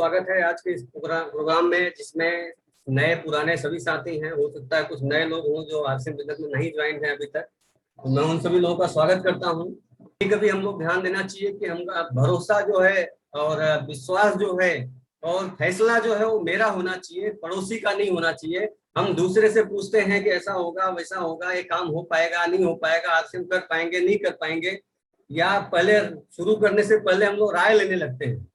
स्वागत है आज के इस प्रोग्राम में, जिसमें नए पुराने सभी साथी हैं। हो सकता है कुछ नए लोग हों जो आरसीएम बिजनेस में नहीं ज्वाइन है अभी तक, तो मैं उन सभी लोगों का स्वागत करता हूं। कभी कभी हम लोग ध्यान देना चाहिए कि हम भरोसा जो है और विश्वास जो है और फैसला जो है वो मेरा होना चाहिए, पड़ोसी का नहीं होना चाहिए। हम दूसरे से पूछते हैं कि ऐसा होगा वैसा होगा, ये काम हो पाएगा नहीं हो पाएगा, आरसीएम कर पाएंगे नहीं कर पाएंगे, या पहले शुरू करने से पहले हम लोग राय लेने लगते हैं।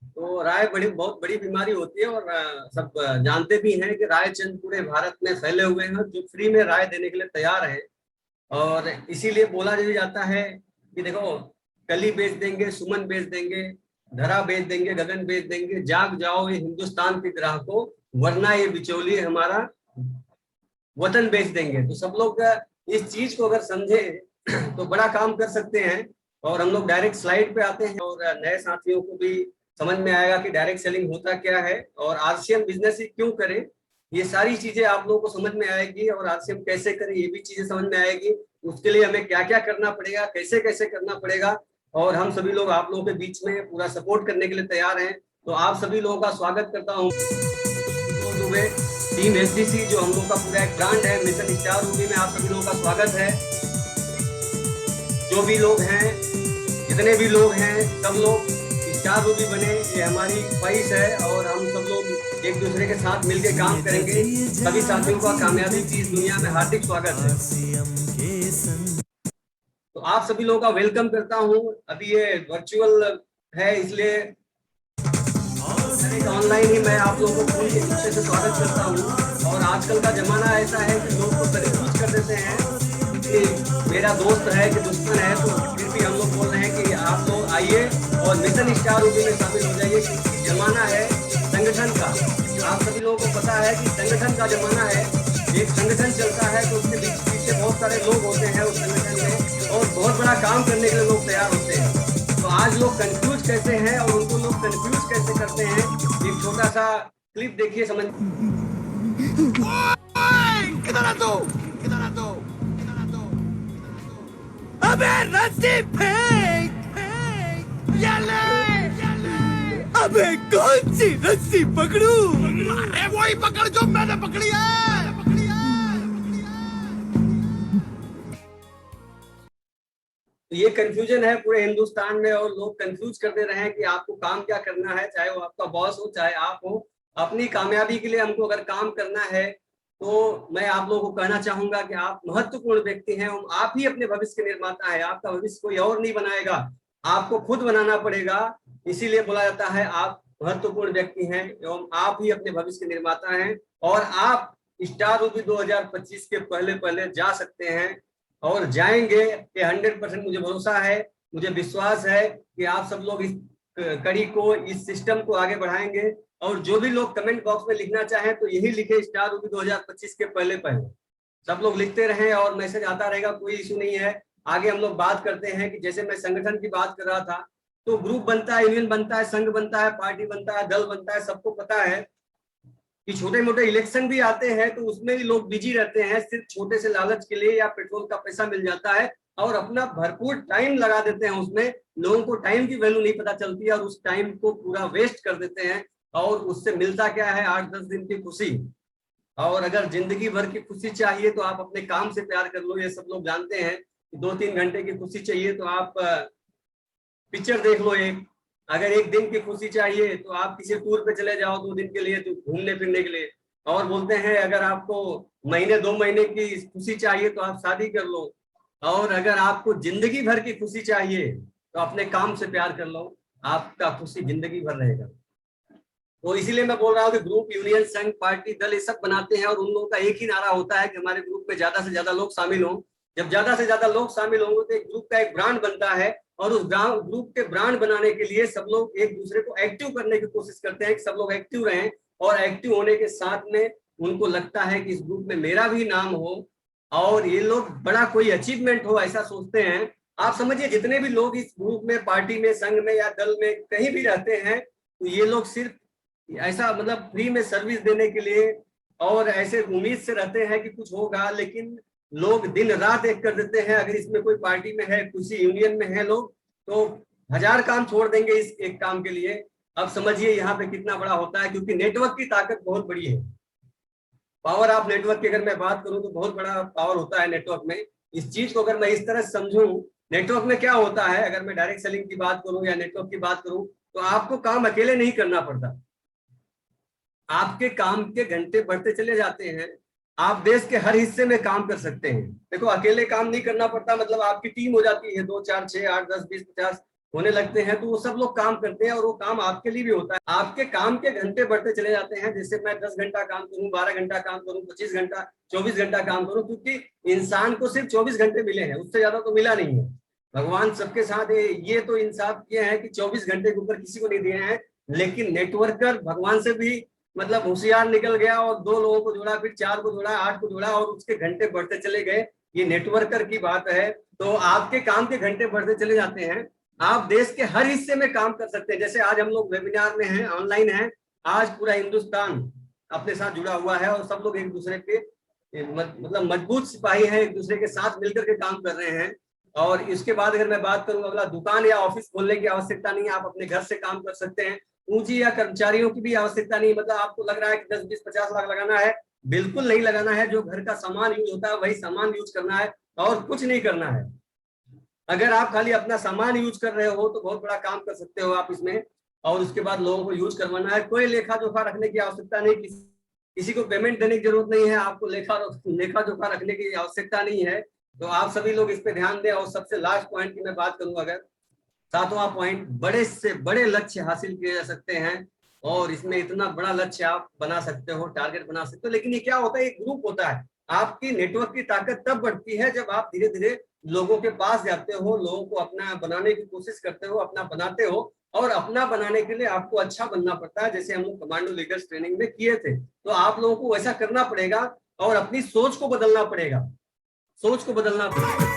तो राय बहुत बड़ी बीमारी होती है और सब जानते भी हैं कि रायचंद पूरे भारत में फैले हुए हैं जो फ्री में राय देने के लिए तैयार है। और इसीलिए बोला भी जाता है कि देखो, कली बेच देंगे, सुमन बेच देंगे, धरा बेच देंगे, गगन बेच देंगे, जाग जाओ ये हिंदुस्तान के ग्राहकों, वरना ये बिचौलिए हमारा वतन बेच देंगे। तो सब लोग इस चीज को अगर समझे तो बड़ा काम कर सकते हैं। और हम लोग डायरेक्ट स्लाइड पे आते हैं और नए साथियों को भी समझ में आएगा कि डायरेक्ट सेलिंग होता क्या है और आरसीएम बिजनेस ही क्यों करें। ये सारी चीजें आप लोगों को समझ में आएगी और आरसीएम कैसे करें ये भी चीजें समझ में आएगी। उसके लिए हमें क्या क्या करना पड़ेगा, कैसे कैसे करना पड़ेगा, और हम सभी लोग आप लोगों के बीच में पूरा सपोर्ट करने के लिए तैयार हैं। तो आप सभी लोगों का स्वागत करता हूँ। टीम एसडीसी जो हम लोग का पूरा एक ब्रांड है, मिशन स्टार रूबी में आप सभी लोगों का स्वागत है। जो भी लोग हैं, जितने भी लोग हैं, सब लोग स्टार रूबी बने, ये हमारी ख्वाहिश है और हम सब लोग एक दूसरे के साथ मिलकर काम करेंगे। सभी साथियों का कामयाबी की इस दुनिया में हार्दिक स्वागत है। तो आप सभी लोगों का वेलकम करता हूं। अभी ये वर्चुअल है इसलिए ऑनलाइन ही मैं आप लोगों को पूरी अच्छे से स्वागत करता हूं। और आजकल का जमाना ऐसा है कि लोग को कंफ्यूज कर देते हैं कि मेरा दोस्त है कि दुश्मन है, तो फिर भी हम लोग बोल रहे हैं कि आप लोग आइए और मिशन स्टार रूबी में शामिल हो जाइए। जमाना है संगठन का। आप सभी लोगों को पता है कि संगठन का जमाना है। एक संगठन चलता है तो उसके पीछे बहुत सारे लोग होते हैं उस संगठन में, और बहुत बड़ा काम करने के लिए लोग तैयार होते हैं। तो आज लोग कंफ्यूज कैसे हैं और उनको लोग कंफ्यूज कैसे करते हैं, एक छोटा सा क्लिप देखिए, समझ। अबे रस्सी फेंक, अबे कौन सी रस्सी पकड़ू? अरे वही पकड़ जो मैंने पकड़ी है। तो ये कंफ्यूजन है पूरे हिंदुस्तान में और लोग कंफ्यूज कर दे रहे हैं कि आपको काम क्या करना है, चाहे वो आपका बॉस हो चाहे आप हो। अपनी कामयाबी के लिए हमको अगर काम करना है तो मैं आप लोगों को कहना चाहूंगा कि आप महत्वपूर्ण व्यक्ति हैं। आप ही अपने भविष्य के निर्माता है। आपका भविष्य कोई और नहीं बनाएगा, आपको खुद बनाना पड़ेगा। इसीलिए बोला जाता है आप महत्वपूर्ण व्यक्ति हैं एवं आप ही अपने भविष्य के निर्माता हैं। और आप स्टार रूबी 2025 के पहले पहले जा सकते हैं और जाएंगे, ये 100% मुझे भरोसा है, मुझे विश्वास है कि आप सब लोग इस कड़ी को, इस सिस्टम को आगे बढ़ाएंगे। और जो भी लोग कमेंट बॉक्स में लिखना चाहें तो यही लिखे, स्टार रूबी 2025 के पहले पहले। सब लोग लिखते रहें और मैसेज आता रहेगा, कोई इशू नहीं है। आगे हम लोग बात करते हैं कि जैसे मैं संगठन की बात कर रहा था, तो ग्रुप बनता है, यूनियन बनता है, संघ बनता है, पार्टी बनता है, दल बनता है। सबको पता है कि छोटे मोटे इलेक्शन भी आते हैं तो उसमें भी लोग बिजी रहते हैं, सिर्फ छोटे से लालच के लिए, या पेट्रोल का पैसा मिल जाता है और अपना भरपूर टाइम लगा देते हैं उसमें। लोगों को टाइम की वैल्यू नहीं पता चलती है और उस टाइम को पूरा वेस्ट कर देते हैं। और उससे मिलता क्या है, 8-10 दिन की खुशी। और अगर जिंदगी भर की खुशी चाहिए तो आप अपने काम से प्यार कर लो। ये सब लोग जानते हैं कि 2-3 घंटे की खुशी चाहिए तो आप पिक्चर देख लो एक। अगर एक दिन की खुशी चाहिए तो आप किसी टूर पे चले जाओ 2 दिन के लिए, तो घूमने फिरने के लिए। और बोलते हैं अगर आपको महीने 2 महीने की खुशी चाहिए तो आप शादी कर लो। और अगर आपको जिंदगी भर की खुशी चाहिए तो अपने काम से प्यार कर लो, आपका खुशी जिंदगी भर रहेगा। तो इसीलिए मैं बोल रहा हूँ कि ग्रुप, यूनियन, संघ, पार्टी, दल ये सब बनाते हैं और उन लोगों का एक ही नारा होता है कि हमारे ग्रुप में ज्यादा से ज्यादा लोग शामिल हों। जब ज्यादा से ज्यादा लोग शामिल होंगे तो एक ग्रुप का एक ब्रांड बनता है। और उस ग्रुप के ब्रांड बनाने के लिए सब लोग एक दूसरे को एक्टिव करने की कोशिश करते हैं कि सब लोग एक्टिव रहें। और एक्टिव होने के साथ में उनको लगता है कि इस ग्रुप में मेरा भी नाम हो और ये लोग बड़ा कोई अचीवमेंट हो, ऐसा सोचते हैं। आप समझिए जितने भी लोग इस ग्रुप में, पार्टी में, संघ में या दल में कहीं भी रहते हैं, तो ये लोग सिर्फ ऐसा मतलब फ्री में सर्विस देने के लिए और ऐसे उम्मीद से रहते हैं कि कुछ होगा। लेकिन लोग दिन रात एक कर देते हैं। अगर इसमें कोई पार्टी में है, किसी यूनियन में है लोग, तो 1000 काम छोड़ देंगे इस एक काम के लिए। अब समझिए यहाँ पे कितना बड़ा होता है, क्योंकि नेटवर्क की ताकत बहुत बड़ी है। पावर ऑफ नेटवर्क की अगर मैं बात करूं तो बहुत बड़ा पावर होता है नेटवर्क में। इस चीज को अगर मैं इस तरह समझूं, नेटवर्क में क्या होता है, अगर मैं डायरेक्ट सेलिंग की बात करूं या नेटवर्क की बात करूं, तो आपको काम अकेले नहीं करना पड़ता, आपके काम के घंटे बढ़ते चले जाते हैं। आप देश के हर हिस्से में काम कर सकते हैं। देखो, अकेले काम नहीं करना पड़ता, मतलब आपकी टीम हो जाती है, 2 4 6 8 10 20 50 होने लगते हैं, तो वो सब लोग काम करते हैं और वो काम आपके लिए भी होता है। आपके काम के घंटे बढ़ते चले जाते हैं, जैसे मैं 10 घंटा काम करूं, 12 घंटा काम करूं, 25 घंटा 24 घंटा काम करूं, क्योंकि इंसान को सिर्फ 24 घंटे मिले हैं, उससे ज्यादा तो मिला नहीं है। भगवान सबके साथ ये तो इंसाफ किए हैं कि 24 घंटे के ऊपर किसी को नहीं दिए हैं, लेकिन नेटवर्कर भगवान से भी मतलब होशियार निकल गया और 2 लोगों को जोड़ा, फिर 4 को जोड़ा, 8 को जोड़ा और उसके घंटे बढ़ते चले गए। ये नेटवर्कर की बात है। तो आपके काम के घंटे बढ़ते चले जाते हैं, आप देश के हर हिस्से में काम कर सकते हैं। जैसे आज हम लोग वेबिनार में हैं, ऑनलाइन हैं, आज पूरा हिंदुस्तान अपने साथ जुड़ा हुआ है और सब लोग एक दूसरे के मतलब मजबूत सिपाही हैं, एक दूसरे के साथ मिलकर के काम कर रहे हैं। और इसके बाद अगर मैं बात करूं, अगला दुकान या ऑफिस खोलने की आवश्यकता नहीं है, आप अपने घर से काम कर सकते हैं। पूंजी या कर्मचारियों की भी आवश्यकता नहीं, मतलब आपको लग रहा है कि 10 20 50 लाख लगाना है, बिल्कुल नहीं लगाना है। जो घर का सामान यूज होता है वही सामान यूज करना है और कुछ नहीं करना है। अगर आप खाली अपना सामान यूज कर रहे हो तो बहुत बड़ा काम कर सकते हो आप इसमें, और उसके बाद लोगों को यूज करवाना है। कोई लेखा जोखा रखने की आवश्यकता नहीं, किसी को पेमेंट देने की जरूरत नहीं है, आपको लेखा जोखा रखने की आवश्यकता नहीं है। तो आप सभी लोग इस पे ध्यान दें। और सबसे लास्ट पॉइंट की मैं बात करूंगा, अगर 7वां पॉइंट, बड़े से बड़े लक्ष्य हासिल किए जा सकते हैं और इसमें इतना बड़ा लक्ष्य आप बना सकते हो, टारगेट बना सकते हो। लेकिन ये क्या होता है, एक ग्रुप होता है। आपकी नेटवर्क की ताकत तब बढ़ती है जब आप धीरे धीरे लोगों के पास जाते हो, लोगों को अपना बनाने की कोशिश करते हो, अपना बनाते हो। और अपना बनाने के लिए आपको अच्छा बनना पड़ता है, जैसे हम लोग कमांडो लीडर्स ट्रेनिंग में किए थे। तो आप लोगों को वैसा करना पड़ेगा और अपनी सोच को बदलना पड़ेगा, सोच को बदलना पड़ेगा।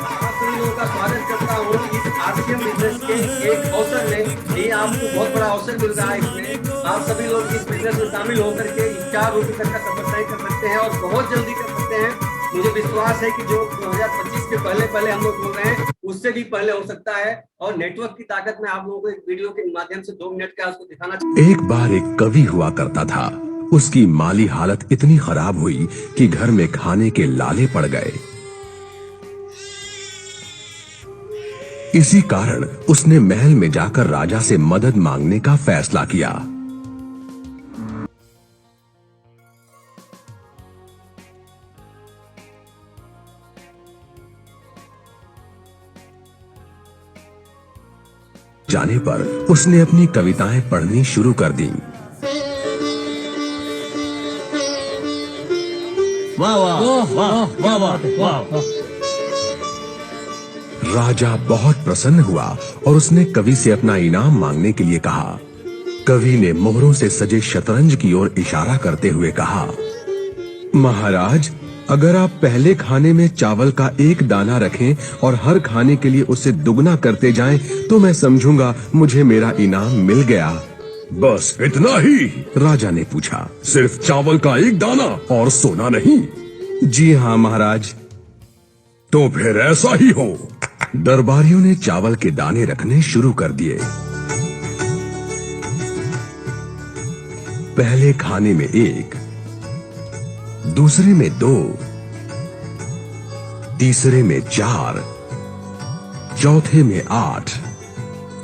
आप सभी लोगों का स्वागत करता हूँ इस आरसीएम बिजनेस के एक अवसर में। ये आपको बहुत बड़ा अवसर मिल रहा है, इसमें आप सभी लोग इस बिजनेस में शामिल होकर के 4 रुपए तक का सफर तय कर सकते हैं और बहुत जल्दी कर सकते हैं। मुझे विश्वास है कि जो 2025 के पहले हम लोग बोल रहे हैं, उससे भी पहले हो सकता है। और नेटवर्क की ताकत में आप लोगों को एक वीडियो के माध्यम से 2 मिनट का उसको दिखाना चाहिए। एक बार एक कवि हुआ करता था। उसकी माली हालत इतनी खराब हुई कि घर में खाने के लाले पड़ गए। इसी कारण उसने महल में जाकर राजा से मदद मांगने का फैसला किया। जाने पर उसने अपनी कविताएं पढ़नी शुरू कर दी। वाह वाह वाह वाह वाह वाह। राजा बहुत प्रसन्न हुआ और उसने कवि से अपना इनाम मांगने के लिए कहा। कवि ने मोहरों से सजे शतरंज की ओर इशारा करते हुए कहा, महाराज, अगर आप पहले खाने में चावल का 1 दाना रखें और हर खाने के लिए उसे दुगना करते जाएं, तो मैं समझूंगा मुझे मेरा इनाम मिल गया। बस इतना ही? राजा ने पूछा। सिर्फ चावल का 1 दाना और सोना नहीं? जी हाँ महाराज। तो फिर ऐसा ही हो। दरबारियों ने चावल के दाने रखने शुरू कर दिए। पहले खाने में 1, दूसरे में 2, तीसरे में 4, चौथे में 8।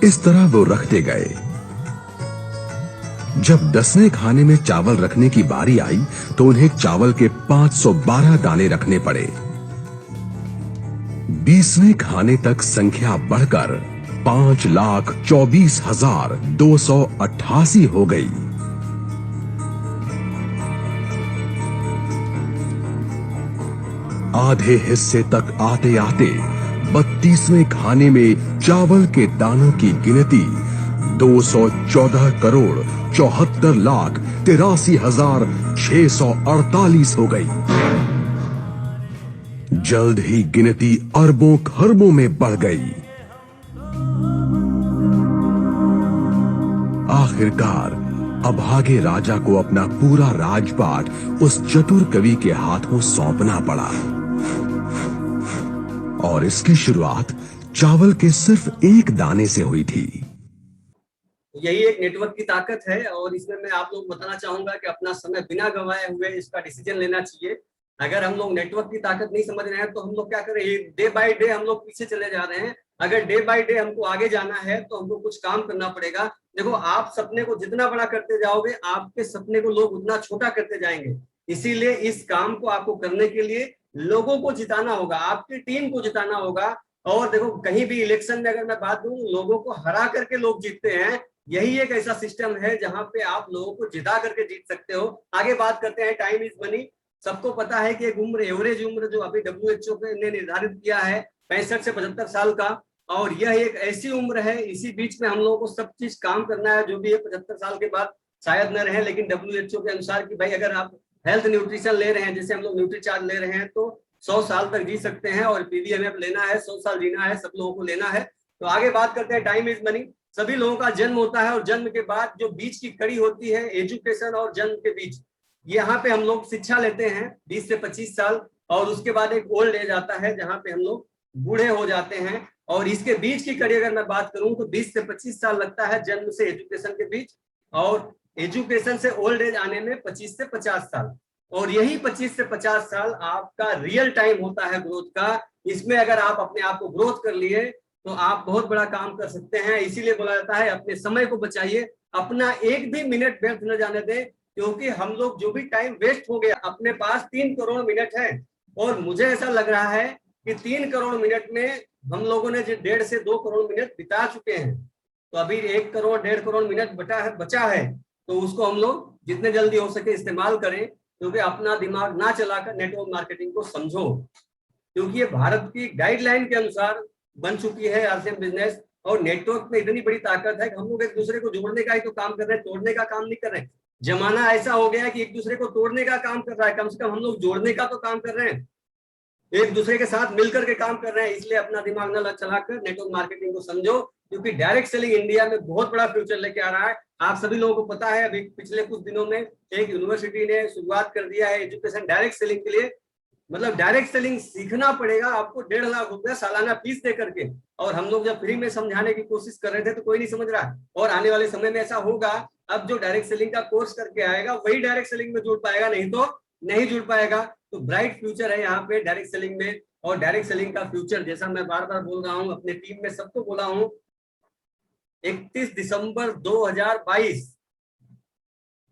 इस तरह वो रखते गए। जब 10वें खाने में चावल रखने की बारी आई तो उन्हें चावल के 512 दाने रखने पड़े। 20वें खाने तक संख्या बढ़कर 5,24,288 हो गई। आधे हिस्से तक आते आते 32वें खाने में चावल के दानों की गिनती 214,74,83,648 हो गई। जल्द ही गिनती अरबों खरबों में बढ़ गई। आखिरकार अभागे राजा को अपना पूरा राजपाट उस चतुर कवि के हाथों सौंपना पड़ा। और इसकी शुरुआत चावल के सिर्फ 1 दाने से हुई थी। यही एक नेटवर्क की ताकत है और इसमें मैं आप लोग बताना चाहूंगा कि अपना समय बिना गंवाए हुए इसका डिसीजन लेना चाहिए। अगर हम लोग नेटवर्क की ताकत नहीं समझ रहे हैं तो हम लोग क्या करें, डे बाय डे हम लोग पीछे चले जा रहे हैं। अगर डे बाय डे हमको आगे जाना है तो हमको कुछ काम करना पड़ेगा। देखो, आप सपने को जितना बड़ा करते जाओगे आपके सपने को लोग उतना छोटा करते जाएंगे। इसीलिए इस काम को आपको करने के लिए लोगों को जिताना होगा, आपकी टीम को जिताना होगा। और देखो, कहीं भी इलेक्शन में अगर मैं बात दूं, लोगों को हरा करके लोग जीतते हैं। यही एक ऐसा सिस्टम है जहां पे आप लोगों को जिता करके जीत सकते हो। आगे बात करते हैं, टाइम इज मनी। सबको पता है कि एक उम्र, एवरेज उम्र जो अभी WHO ने निर्धारित किया है 65 से 75 साल का, और यह एक ऐसी उम्र है, इसी बीच में हम लोगों को सब चीज काम करना है। जो भी है 75 साल के बाद शायद न रहे, लेकिन WHO के अनुसार कि भाई अगर आप हेल्थ न्यूट्रिशन ले रहे हैं, जैसे हम लोग न्यूट्रीचार्ज ले रहे हैं, तो 100 साल तक जी सकते हैं। और PBMF लेना है, 100 साल जीना है, सब लोगों को लेना है। तो आगे बात करते हैं, टाइम इज मनी। सभी लोगों का जन्म होता है और जन्म के बाद जो बीच की कड़ी होती है एजुकेशन और जन्म के बीच, यहाँ पे हम लोग शिक्षा लेते हैं 20 से 25 साल, और उसके बाद एक ओल्ड एज आता है जहाँ पे हम लोग बूढ़े हो जाते हैं। और इसके बीच की कड़ी अगर मैं बात करूं तो 20 से 25 साल लगता है जन्म से एजुकेशन के बीच, और एजुकेशन से ओल्ड एज आने में 25 से 50 साल। और यही 25 से 50 साल आपका रियल टाइम होता है ग्रोथ का। इसमें अगर आप अपने आप को ग्रोथ कर लिए तो आप बहुत बड़ा काम कर सकते हैं। इसीलिए बोला जाता है अपने समय को बचाइए, अपना एक भी मिनट व्यर्थ न जाने दें, क्योंकि हम लोग जो भी टाइम वेस्ट हो गया, अपने पास 3 करोड़ मिनट है। और मुझे ऐसा लग रहा है कि 3 करोड़ मिनट में हम लोगों ने जो 1.5 से 2 करोड़ मिनट बिता चुके हैं। तो अभी 1 करोड़ 1.5 करोड़ मिनट बचा है, तो उसको हम लोग जितने जल्दी हो सके इस्तेमाल करें। क्योंकि अपना दिमाग ना चलाकर नेटवर्क मार्केटिंग को समझो, क्योंकि ये भारत की गाइडलाइन के अनुसार बन चुकी है RCM बिजनेस। और नेटवर्क में इतनी बड़ी ताकत है कि हम लोग एक दूसरे को जोड़ने का ही तो काम कर रहे हैं, तोड़ने का काम नहीं कर रहे हैं। जमाना ऐसा हो गया है कि एक दूसरे को तोड़ने का काम कर रहा है, कम से कम हम लोग जोड़ने का तो काम कर रहे हैं, एक दूसरे के साथ मिलकर के काम कर रहे हैं। इसलिए अपना दिमाग न चलाकर नेटवर्क मार्केटिंग को समझो, क्योंकि डायरेक्ट सेलिंग इंडिया में बहुत बड़ा फ्यूचर लेके आ रहा है। आप सभी लोगों को पता है, अभी पिछले कुछ दिनों में एक यूनिवर्सिटी ने शुरुआत कर दिया है एजुकेशन डायरेक्ट सेलिंग के लिए। मतलब डायरेक्ट सेलिंग सीखना पड़ेगा आपको 1.5 लाख रुपया सालाना फीस दे करके। और हम लोग जब फ्री में समझाने की कोशिश कर रहे थे तो कोई नहीं समझ रहा, और आने वाले समय में ऐसा होगा, अब जो डायरेक्ट सेलिंग का कोर्स करके आएगा वही डायरेक्ट सेलिंग में जुड़ पाएगा, नहीं तो नहीं जुड़ पाएगा। तो ब्राइट फ्यूचर है यहाँ पे डायरेक्ट सेलिंग में। और डायरेक्ट सेलिंग का फ्यूचर, जैसा मैं बार बार बोल रहा हूँ, अपने टीम में सबको बोला हूँ, 31 दिसंबर 2022,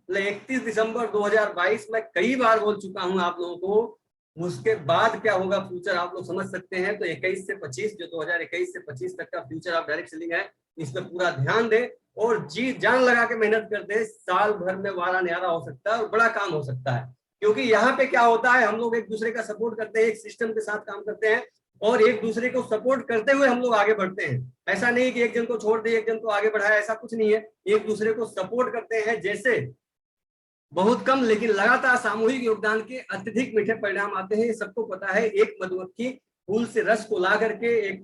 31 दिसंबर 2022 मैं कई बार बोल चुका हूं आप लोगों को। उसके बाद क्या होगा फ्यूचर आप लोग समझ सकते हैं। तो 21 से 25, जो 2021 से 25 तक का फ्यूचर आप डायरेक्ट सेलिंग है, इस पर पूरा ध्यान दें और जी जान लगा के मेहनत कर दे। साल भर में वारा न्यारा हो सकता है और बड़ा काम हो सकता है। क्योंकि यहाँ पे क्या होता है, हम लोग एक दूसरे का सपोर्ट करते हैं, एक सिस्टम के साथ काम करते हैं और एक दूसरे को सपोर्ट करते हुए हम लोग आगे बढ़ते हैं। ऐसा नहीं कि एक जन को छोड़ दे एक जन को आगे बढ़ाया, ऐसा कुछ नहीं है। एक दूसरे को सपोर्ट करते हैं। जैसे बहुत कम लेकिन लगातार सामूहिक योगदान के अत्यधिक मीठे परिणाम आते हैं, ये सबको पता है। एक मधुमक्खी फूल से रस को ला करके एक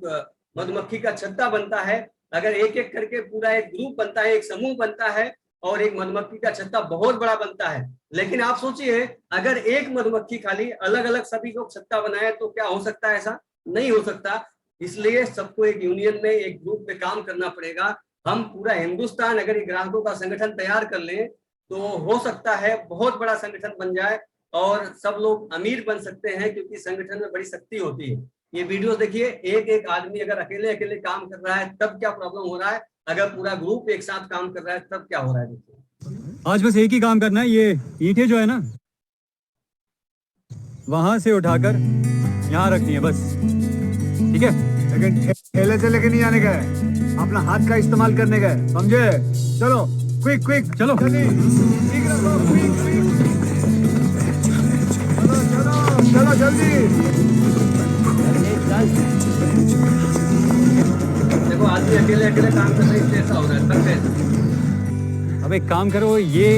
मधुमक्खी का छत्ता बनता है। अगर एक एक करके पूरा एक ग्रुप बनता है, एक समूह बनता है और एक मधुमक्खी का छत्ता बहुत बड़ा बनता है। लेकिन आप सोचिए, अगर एक मधुमक्खी खाली अलग अलग सभी लोग छत्ता बनाए तो क्या हो सकता है? ऐसा नहीं हो सकता। इसलिए सबको एक यूनियन में, एक ग्रुप में काम करना पड़ेगा। हम पूरा हिंदुस्तान अगर ग्राहकों का संगठन तैयार कर लें तो हो सकता है बहुत बड़ा संगठन बन जाए और सब लोग अमीर बन सकते हैं, क्योंकि संगठन में बड़ी शक्ति होती है। ये वीडियो देखिए, एक एक आदमी अगर अकेले अकेले काम कर रहा है तब क्या प्रॉब्लम हो रहा है, अगर पूरा ग्रुप एक साथ काम कर रहा है तब क्या हो रहा है। देखिए, आज बस एक ही काम करना है। ये ईंटें जो है ना, वहां से उठाकर यहाँ रखनी है बस, ठीक है? लेकिन ठेले से लेके नहीं आने का है, अपना हाथ का इस्तेमाल करने का है, समझे? चलो क्विक क्विक, चलो जल्दी, ठीक रखो, क्विक क्विक, चलो चलो चलो जल्दी। देखो आदमी अकेले अकेले काम कर रहे हैं, ऐसा हो रहा है तब कैसे? अब एक काम करो, ये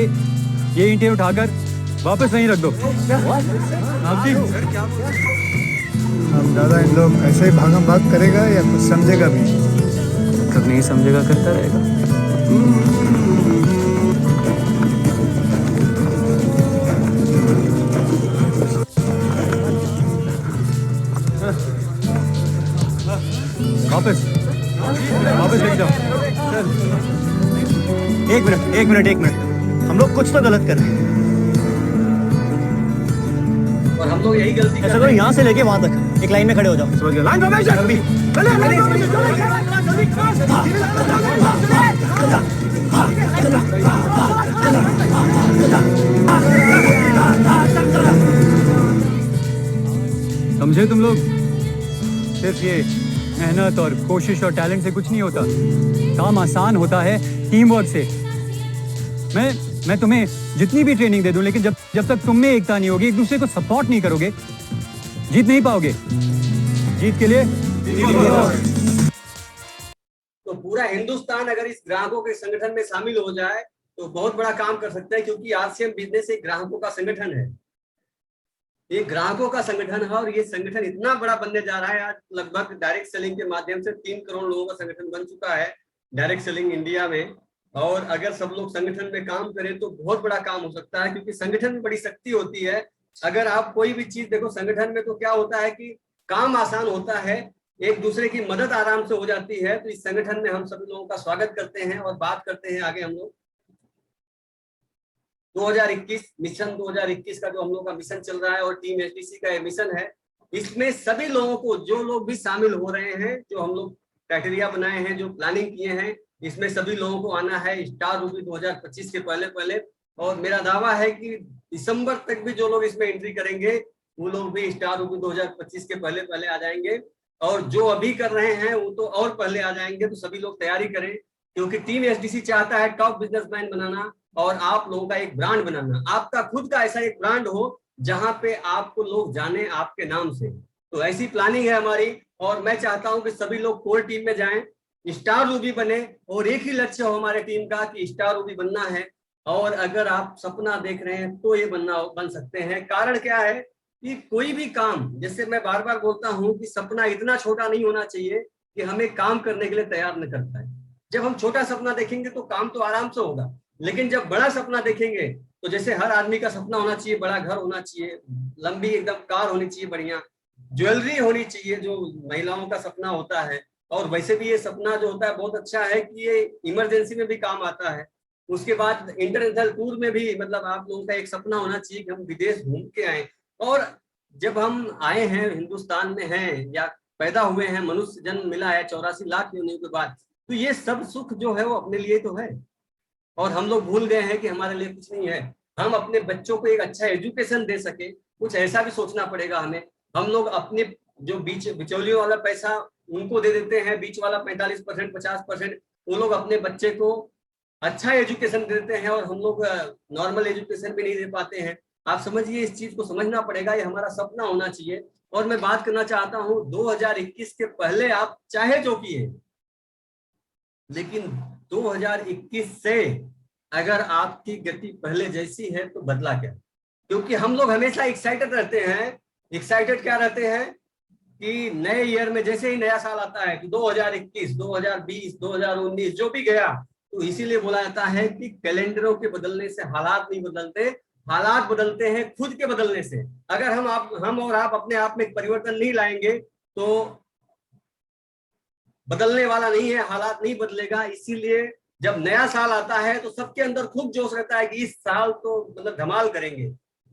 ईंटें उठाकर वापस वहीं रख दो। आप जी, अब दादा इन लोग ऐसे ही भागम भाग करेगा या कुछ समझेगा भी? तब नहीं समझेगा, करता रहेगा। वापस वापस लेके जाओ। एक मिनट, हम लोग कुछ तो गलत कर रहे हैं। और हम लोग यही गलती कर ऐसा करो, रहे हैं। यहाँ से लेके वहां तक एक लाइन में खड़े हो जाओ। समझ गए? Line formation. समझे तुम लोग? सिर्फ ये मेहनत और कोशिश और टैलेंट से कुछ नहीं होता। काम आसान होता है टीम वर्क से। मैं तुम्हें जितनी भी ट्रेनिंग दे दूं, लेकिन जब तक तुम में एकता नहीं होगी, एक दूसरे को सपोर्ट नहीं करोगे, जीत नहीं पाओगे। जीत के लिए तो पूरा हिंदुस्तान अगर इस ग्राहकों के संगठन में शामिल हो जाए तो बहुत बड़ा काम कर सकते हैं, क्योंकि आरसीएम बिजनेस एक ग्राहकों का संगठन है। ये ग्राहकों का संगठन है और ये संगठन इतना बड़ा बनने जा रहा है। आज लगभग डायरेक्ट सेलिंग के माध्यम से 3 करोड़ लोगों का संगठन बन चुका है डायरेक्ट सेलिंग इंडिया में। और अगर सब लोग संगठन में काम करें तो बहुत बड़ा काम हो सकता है, क्योंकि संगठन में बड़ी शक्ति होती है। अगर आप कोई भी चीज देखो संगठन में, तो क्या होता है कि काम आसान होता है, एक दूसरे की मदद आराम से हो जाती है। तो इस संगठन में हम सभी लोगों का स्वागत करते हैं और बात करते हैं आगे हम लोग 2021 मिशन 2021 का जो हम लोग का मिशन चल रहा है और टीम एचडीसी का ये मिशन है। इसमें सभी लोगों को, जो लोग भी शामिल हो रहे हैं, जो हम लोग क्राइटेरिया बनाए हैं, जो प्लानिंग किए हैं, इसमें सभी लोगों को आना है स्टार रूबी 2025 के पहले। और मेरा दावा है कि दिसंबर तक भी जो लोग इसमें एंट्री करेंगे वो लोग भी स्टार रूबी 2025 के पहले आ जाएंगे। और जो अभी कर रहे हैं वो तो और पहले आ जाएंगे। तो सभी लोग तैयारी करें, क्योंकि टीम एचडीसी चाहता है टॉप बिजनेसमैन बनाना और आप लोगों का एक ब्रांड बनाना। आपका खुद का ऐसा एक ब्रांड हो जहां पे आपको लोग जाने आपके नाम से। तो ऐसी प्लानिंग है हमारी और मैं चाहता हूं कि सभी लोग कोर टीम में जाएं, स्टार रूबी बने और एक ही लक्ष्य हो हमारे टीम का कि स्टार रूबी बनना है। और अगर आप सपना देख रहे हैं तो ये बन सकते हैं। कारण क्या है कि कोई भी काम, जैसे मैं बार बार बोलता हूं कि सपना इतना छोटा नहीं होना चाहिए कि हमें काम करने के लिए तैयार न करता है। जब हम छोटा सपना देखेंगे तो काम तो आराम से होगा, लेकिन जब बड़ा सपना देखेंगे तो जैसे हर आदमी का सपना होना चाहिए, बड़ा घर होना चाहिए, लंबी एकदम कार होनी चाहिए, बढ़िया ज्वेलरी होनी चाहिए, जो महिलाओं का सपना होता है। और वैसे भी ये सपना जो होता है बहुत अच्छा है कि ये इमरजेंसी में भी काम आता है। उसके बाद इंटरनेशनल टूर में भी, मतलब आप लोगों का एक सपना होना चाहिए कि हम विदेश घूम के आए। और जब हम आए हैं, हिंदुस्तान में हैं या पैदा हुए हैं, मनुष्य जन्म मिला है 84 लाख योनियों के बाद, तो ये सब सुख जो है वो अपने लिए तो है। और हम लोग भूल गए हैं कि हमारे लिए कुछ नहीं है। हम अपने बच्चों को एक अच्छा एजुकेशन दे सके, कुछ ऐसा भी सोचना पड़ेगा हमें। हम लोग अपने जो बिचौलियों वाला पैसा उनको दे देते हैं, बीच वाला 45% 50%, वो लोग अपने बच्चे को अच्छा एजुकेशन देते हैं और हम लोग नॉर्मल एजुकेशन भी नहीं दे पाते हैं। आप समझिए, इस चीज को समझना पड़ेगा, ये हमारा सपना होना चाहिए। और मैं बात करना चाहता हूं 2021 के पहले आप चाहे जो किए, लेकिन 2021 से अगर आपकी गति पहले जैसी है तो बदला क्या? क्योंकि हम लोग हमेशा एक्साइटेड रहते हैं। एक्साइटेड क्या रहते हैं कि नए ईयर में जैसे ही नया साल आता है कि 2021, 2020, 2019 जो भी गया, तो इसीलिए बोला जाता है कि कैलेंडरों के बदलने से हालात नहीं बदलते, हालात बदलते हैं खुद के बदलने से। अगर हम और आप अपने आप में परिवर्तन नहीं लाएंगे तो बदलने वाला नहीं है, हालात नहीं बदलेगा। इसीलिए जब नया साल आता है तो सबके अंदर खूब जोश रहता है कि इस साल तो मतलब धमाल करेंगे।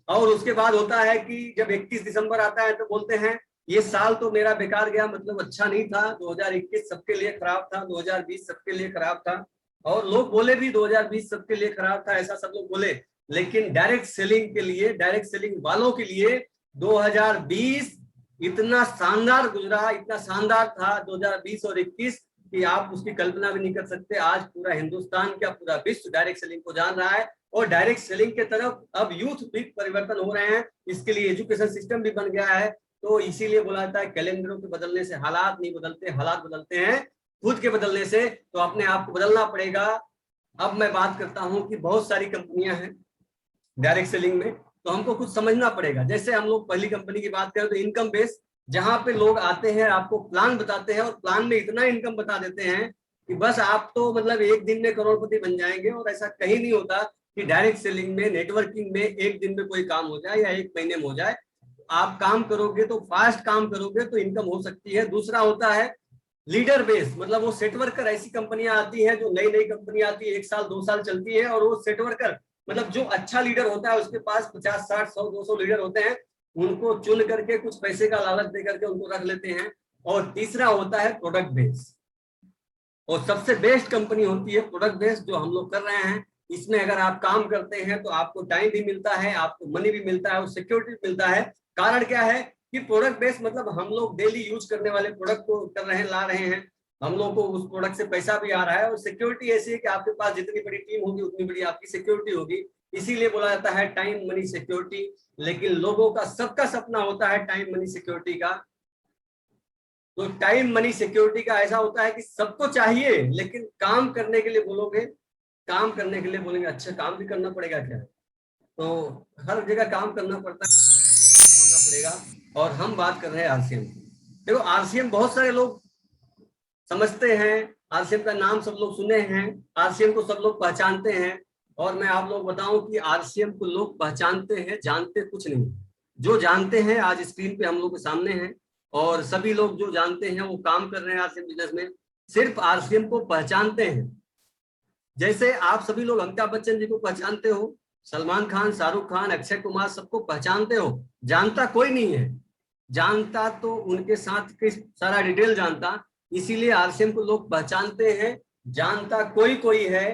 और उसके बाद होता है कि जब 31 दिसंबर आता है तो बोलते हैं ये साल तो मेरा बेकार गया, मतलब अच्छा नहीं था, 2021 सबके लिए खराब था, 2020 सबके लिए खराब था। और लोग बोले भी 2020 सबके लिए खराब था, ऐसा सब लोग बोले। लेकिन डायरेक्ट सेलिंग के लिए, डायरेक्ट सेलिंग वालों के लिए 2020 इतना शानदार गुजरा, इतना शानदार था 2020 और 21 कि आप उसकी कल्पना भी नहीं कर सकते। आज पूरा हिंदुस्तान क्या, पूरा विश्व डायरेक्ट सेलिंग को जान रहा है और डायरेक्ट सेलिंग के तरफ अब यूथ भी परिवर्तन हो रहे हैं। इसके लिए एजुकेशन सिस्टम भी बन गया है। तो इसीलिए बोला जाता है कैलेंडरों के बदलने से हालात नहीं बदलते, हालात बदलते हैं खुद के बदलने से। तो अपने आप को बदलना पड़ेगा। अब मैं बात करता हूं कि बहुत सारी कंपनियां हैं डायरेक्ट सेलिंग में, तो हमको कुछ समझना पड़ेगा। जैसे हम लोग पहली कंपनी की बात करें तो इनकम बेस, जहां पे लोग आते हैं, आपको प्लान बताते हैं और प्लान में इतना इनकम बता देते हैं कि बस आप तो मतलब एक दिन में करोड़पति बन जाएंगे। और ऐसा कहीं नहीं होता कि डायरेक्ट सेलिंग में, नेटवर्किंग में एक दिन में कोई काम हो जाए या एक महीने में हो जाए। आप काम करोगे तो फास्ट काम करोगे तो इनकम हो सकती है। दूसरा होता है लीडर बेस मतलब वो सेट वर्कर, ऐसी कंपनियां आती हैं जो नई नई कंपनी आती है, 1 साल 2 साल चलती है, और वो सेट वर्कर मतलब जो अच्छा लीडर होता है उसके पास 50 60 100 200 लीडर होते हैं, उनको चुन करके कुछ पैसे का लालच दे करके उनको रख लेते हैं। और तीसरा होता है प्रोडक्ट बेस, और सबसे बेस्ट कंपनी होती है प्रोडक्ट बेस जो हम लोग कर रहे हैं। इसमें अगर आप काम करते हैं तो आपको टाइम भी मिलता है, आपको मनी भी मिलता है और सिक्योरिटी मिलता है। कारण क्या है कि प्रोडक्ट बेस मतलब हम लोग डेली यूज करने वाले प्रोडक्ट को कर रहे हैं, ला रहे हैं, हम लोग को उस प्रोडक्ट से पैसा भी आ रहा है, और सिक्योरिटी ऐसी है कि आपके पास जितनी बड़ी टीम होगी उतनी बड़ी आपकी सिक्योरिटी होगी। इसीलिए बोला जाता है टाइम मनी सिक्योरिटी। लेकिन लोगों का सबका सपना होता है टाइम मनी सिक्योरिटी का। तो टाइम मनी सिक्योरिटी का ऐसा होता है कि सबको चाहिए, लेकिन काम करने के लिए बोलोगे, काम करने के लिए बोलेंगे अच्छा काम भी करना पड़ेगा क्या, तो हर जगह काम करना पड़ता है, होना पड़ेगा। और हम बात कर रहे हैं आरसीएम की। देखो आरसीएम बहुत सारे लोग समझते हैं, आरसीएम का नाम सब लोग सुने हैं, आरसीएम को सब लोग पहचानते हैं। और मैं आप लोग बताऊं कि आरसीएम को लोग पहचानते हैं, जानते कुछ नहीं। जो जानते हैं आज स्क्रीन पे हम लोग के सामने हैं, और सभी लोग जो जानते हैं वो काम कर रहे हैं आरसीएम बिजनेस में, सिर्फ आरसीएम को पहचानते हैं। जैसे आप सभी लोग अमिताभ बच्चन जी को पहचानते हो, सलमान खान, शाहरुख खान, अक्षय कुमार, सबको पहचानते हो, जानता कोई नहीं है। जानता तो उनके साथ के सारा डिटेल जानता, इसीलिए आरसीएम को लोग पहचानते हैं। जानता कोई कोई है,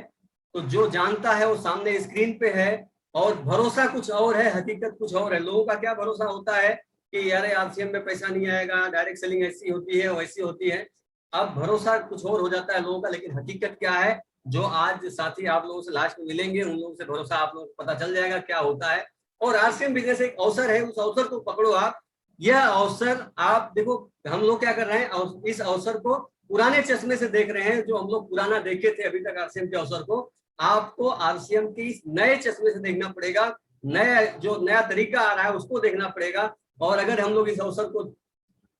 तो जो जानता है वो सामने स्क्रीन पे है, और भरोसा कुछ और है, हकीकत कुछ और है। लोगों का क्या भरोसा होता है कि यार आरसीएम में पैसा नहीं आएगा, डायरेक्ट सेलिंग ऐसी होती है वैसी होती है। अब भरोसा कुछ और हो जाता है लोगों का, लेकिन हकीकत क्या है जो आज साथी आप लोगों से लास्ट में मिलेंगे, उन लोगों से भरोसा आप लोगों को पता चल जाएगा क्या होता है। और आरसीएम बिजनेस एक अवसर है, उस अवसर को पकड़ो आप। यह अवसर आप देखो, हम लोग क्या कर रहे हैं, और इस अवसर को पुराने चश्मे से देख रहे हैं, जो हम लोग पुराना देखे थे अभी तक आरसीएम के अवसर को, आपको आरसीएम के इस नए चश्मे से देखना पड़ेगा। नया जो नया तरीका आ रहा है उसको देखना पड़ेगा। और अगर हम लोग इस अवसर को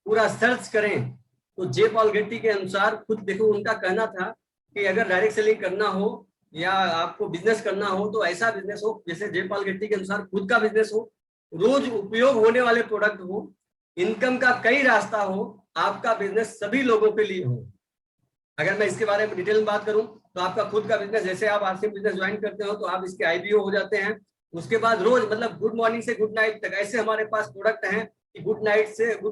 पूरा सर्च करें तो जे पॉल गेट्टी के अनुसार, खुद देखो उनका कहना था कि अगर डायरेक्ट सेलिंग करना हो या आपको बिजनेस करना हो तो ऐसा बिजनेस हो, जैसे जे पॉल गेट्टी के अनुसार खुद का बिजनेस हो, रोज उपयोग होने वाले प्रोडक्ट हो, इनकम का कई रास्ता हो, आपका बिजनेस सभी लोगों के लिए हो। अगर मैं इसके बारे में डिटेल में बात करूं तो आपका खुद का बिजनेस, जैसे आप आरसीएम बिजनेस ज्वाइन करते हो तो आप इसके आईपीओ हो जाते हैं। उसके बाद रोज मतलब गुड मॉर्निंग से गुड नाइट तक ऐसे हमारे पास प्रोडक्ट हैं कि गुड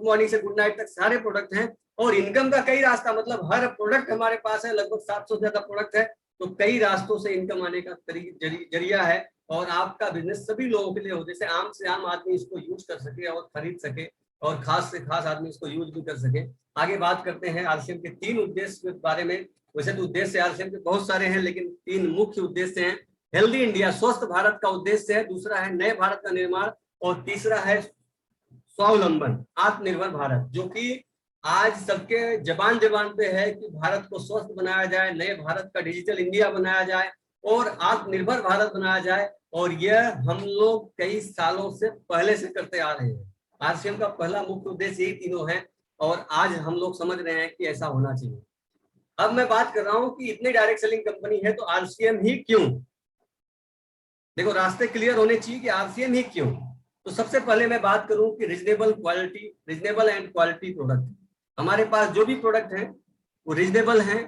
मॉर्निंग से गुड नाइट तक सारे प्रोडक्ट हैं। और इनकम का कई रास्ता, मतलब हर प्रोडक्ट हमारे पास है, लगभग 700 से ज्यादा प्रोडक्ट है, तो कई रास्तों से इनकम आने का जरिया है। और आपका बिजनेस सभी लोगों के लिए हो, जैसे आम से आम आदमी इसको यूज कर सके और खरीद सके, और खास से खास आदमी इसको यूज भी कर सके। आगे बात करते हैं आरसीएम के 3 उद्देश्य के बारे में। वैसे तो उद्देश्य आरसीएम के बहुत सारे हैं, लेकिन 3 मुख्य उद्देश्य हैं। हेल्दी इंडिया, स्वस्थ भारत का उद्देश्य है, दूसरा है नए भारत का निर्माण, और तीसरा है स्वावलंबन, आत्मनिर्भर भारत, जो कि आज सबके जबान पे है कि भारत को स्वस्थ बनाया जाए, नए भारत का डिजिटल इंडिया बनाया जाए और आत्मनिर्भर भारत बनाया जाए। और यह हम लोग कई सालों से पहले से करते आ रहे हैं। आरसीएम का पहला मुख्य उद्देश्य यही तीनों है, और आज हम लोग समझ रहे हैं कि ऐसा होना चाहिए। अब मैं बात कर रहा हूं कि इतनी डायरेक्ट सेलिंग कंपनी है तो आरसीएम ही क्यों। देखो रास्ते क्लियर होने चाहिए कि आरसीएम ही क्यों। तो सबसे पहले मैं बात करूं कि रीजनेबल एंड क्वालिटी प्रोडक्ट। हमारे पास जो भी प्रोडक्ट हैं वो रीजनेबल हैं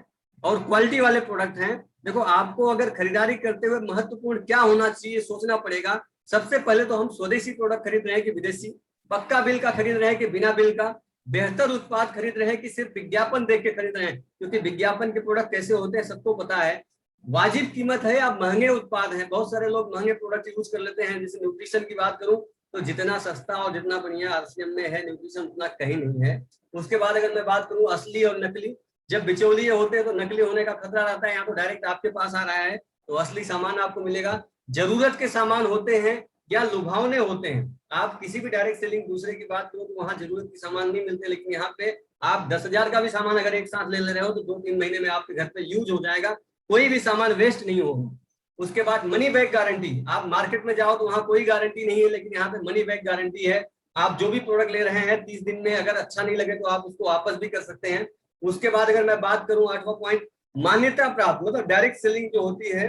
और क्वालिटी वाले प्रोडक्ट हैं। देखो आपको अगर खरीदारी करते हुए महत्वपूर्ण क्या होना चाहिए सोचना पड़ेगा। सबसे पहले तो हम स्वदेशी प्रोडक्ट खरीद रहे हैं कि विदेशी, पक्का बिल का खरीद रहे हैं कि बिना बिल का, बेहतर उत्पाद खरीद रहे हैं कि सिर्फ विज्ञापन देख के खरीद रहे हैं, क्योंकि विज्ञापन के प्रोडक्ट कैसे होते हैं सबको पता है। वाजिब कीमत है या महंगे उत्पाद हैं। बहुत सारे लोग महंगे प्रोडक्ट यूज कर लेते हैं। जैसे न्यूट्रिशन की बात करूं तो जितना सस्ता और जितना बढ़िया आरसीएम में है न्यूट्रिशन उतना कहीं नहीं है। उसके बाद अगर मैं बात करूं असली और नकली, जब बिचौलिए होते हैं तो नकली होने का खतरा रहता है। यहाँ तो डायरेक्ट आपके पास आ रहा है तो असली सामान आपको मिलेगा। जरूरत के सामान होते हैं या लुभावने होते हैं। आप किसी भी डायरेक्ट सेलिंग दूसरे की बात करो तो वहां जरूरत के सामान नहीं मिलते, लेकिन यहाँ पे आप 10,000 का भी सामान अगर एक साथ ले रहे हो तो 2-3 महीने में आपके घर पे यूज हो जाएगा, कोई भी सामान वेस्ट नहीं होगा। उसके बाद मनी बैक गारंटी। आप मार्केट में जाओ तो वहां कोई गारंटी नहीं है, लेकिन यहाँ पे मनी बैक गारंटी है। आप जो भी प्रोडक्ट ले रहे हैं 30 दिन में अगर अच्छा नहीं लगे तो आप उसको वापस भी कर सकते हैं। उसके बाद अगर मैं बात करूं 8वां पॉइंट, मान्यता प्राप्त। मतलब डायरेक्ट सेलिंग जो होती है,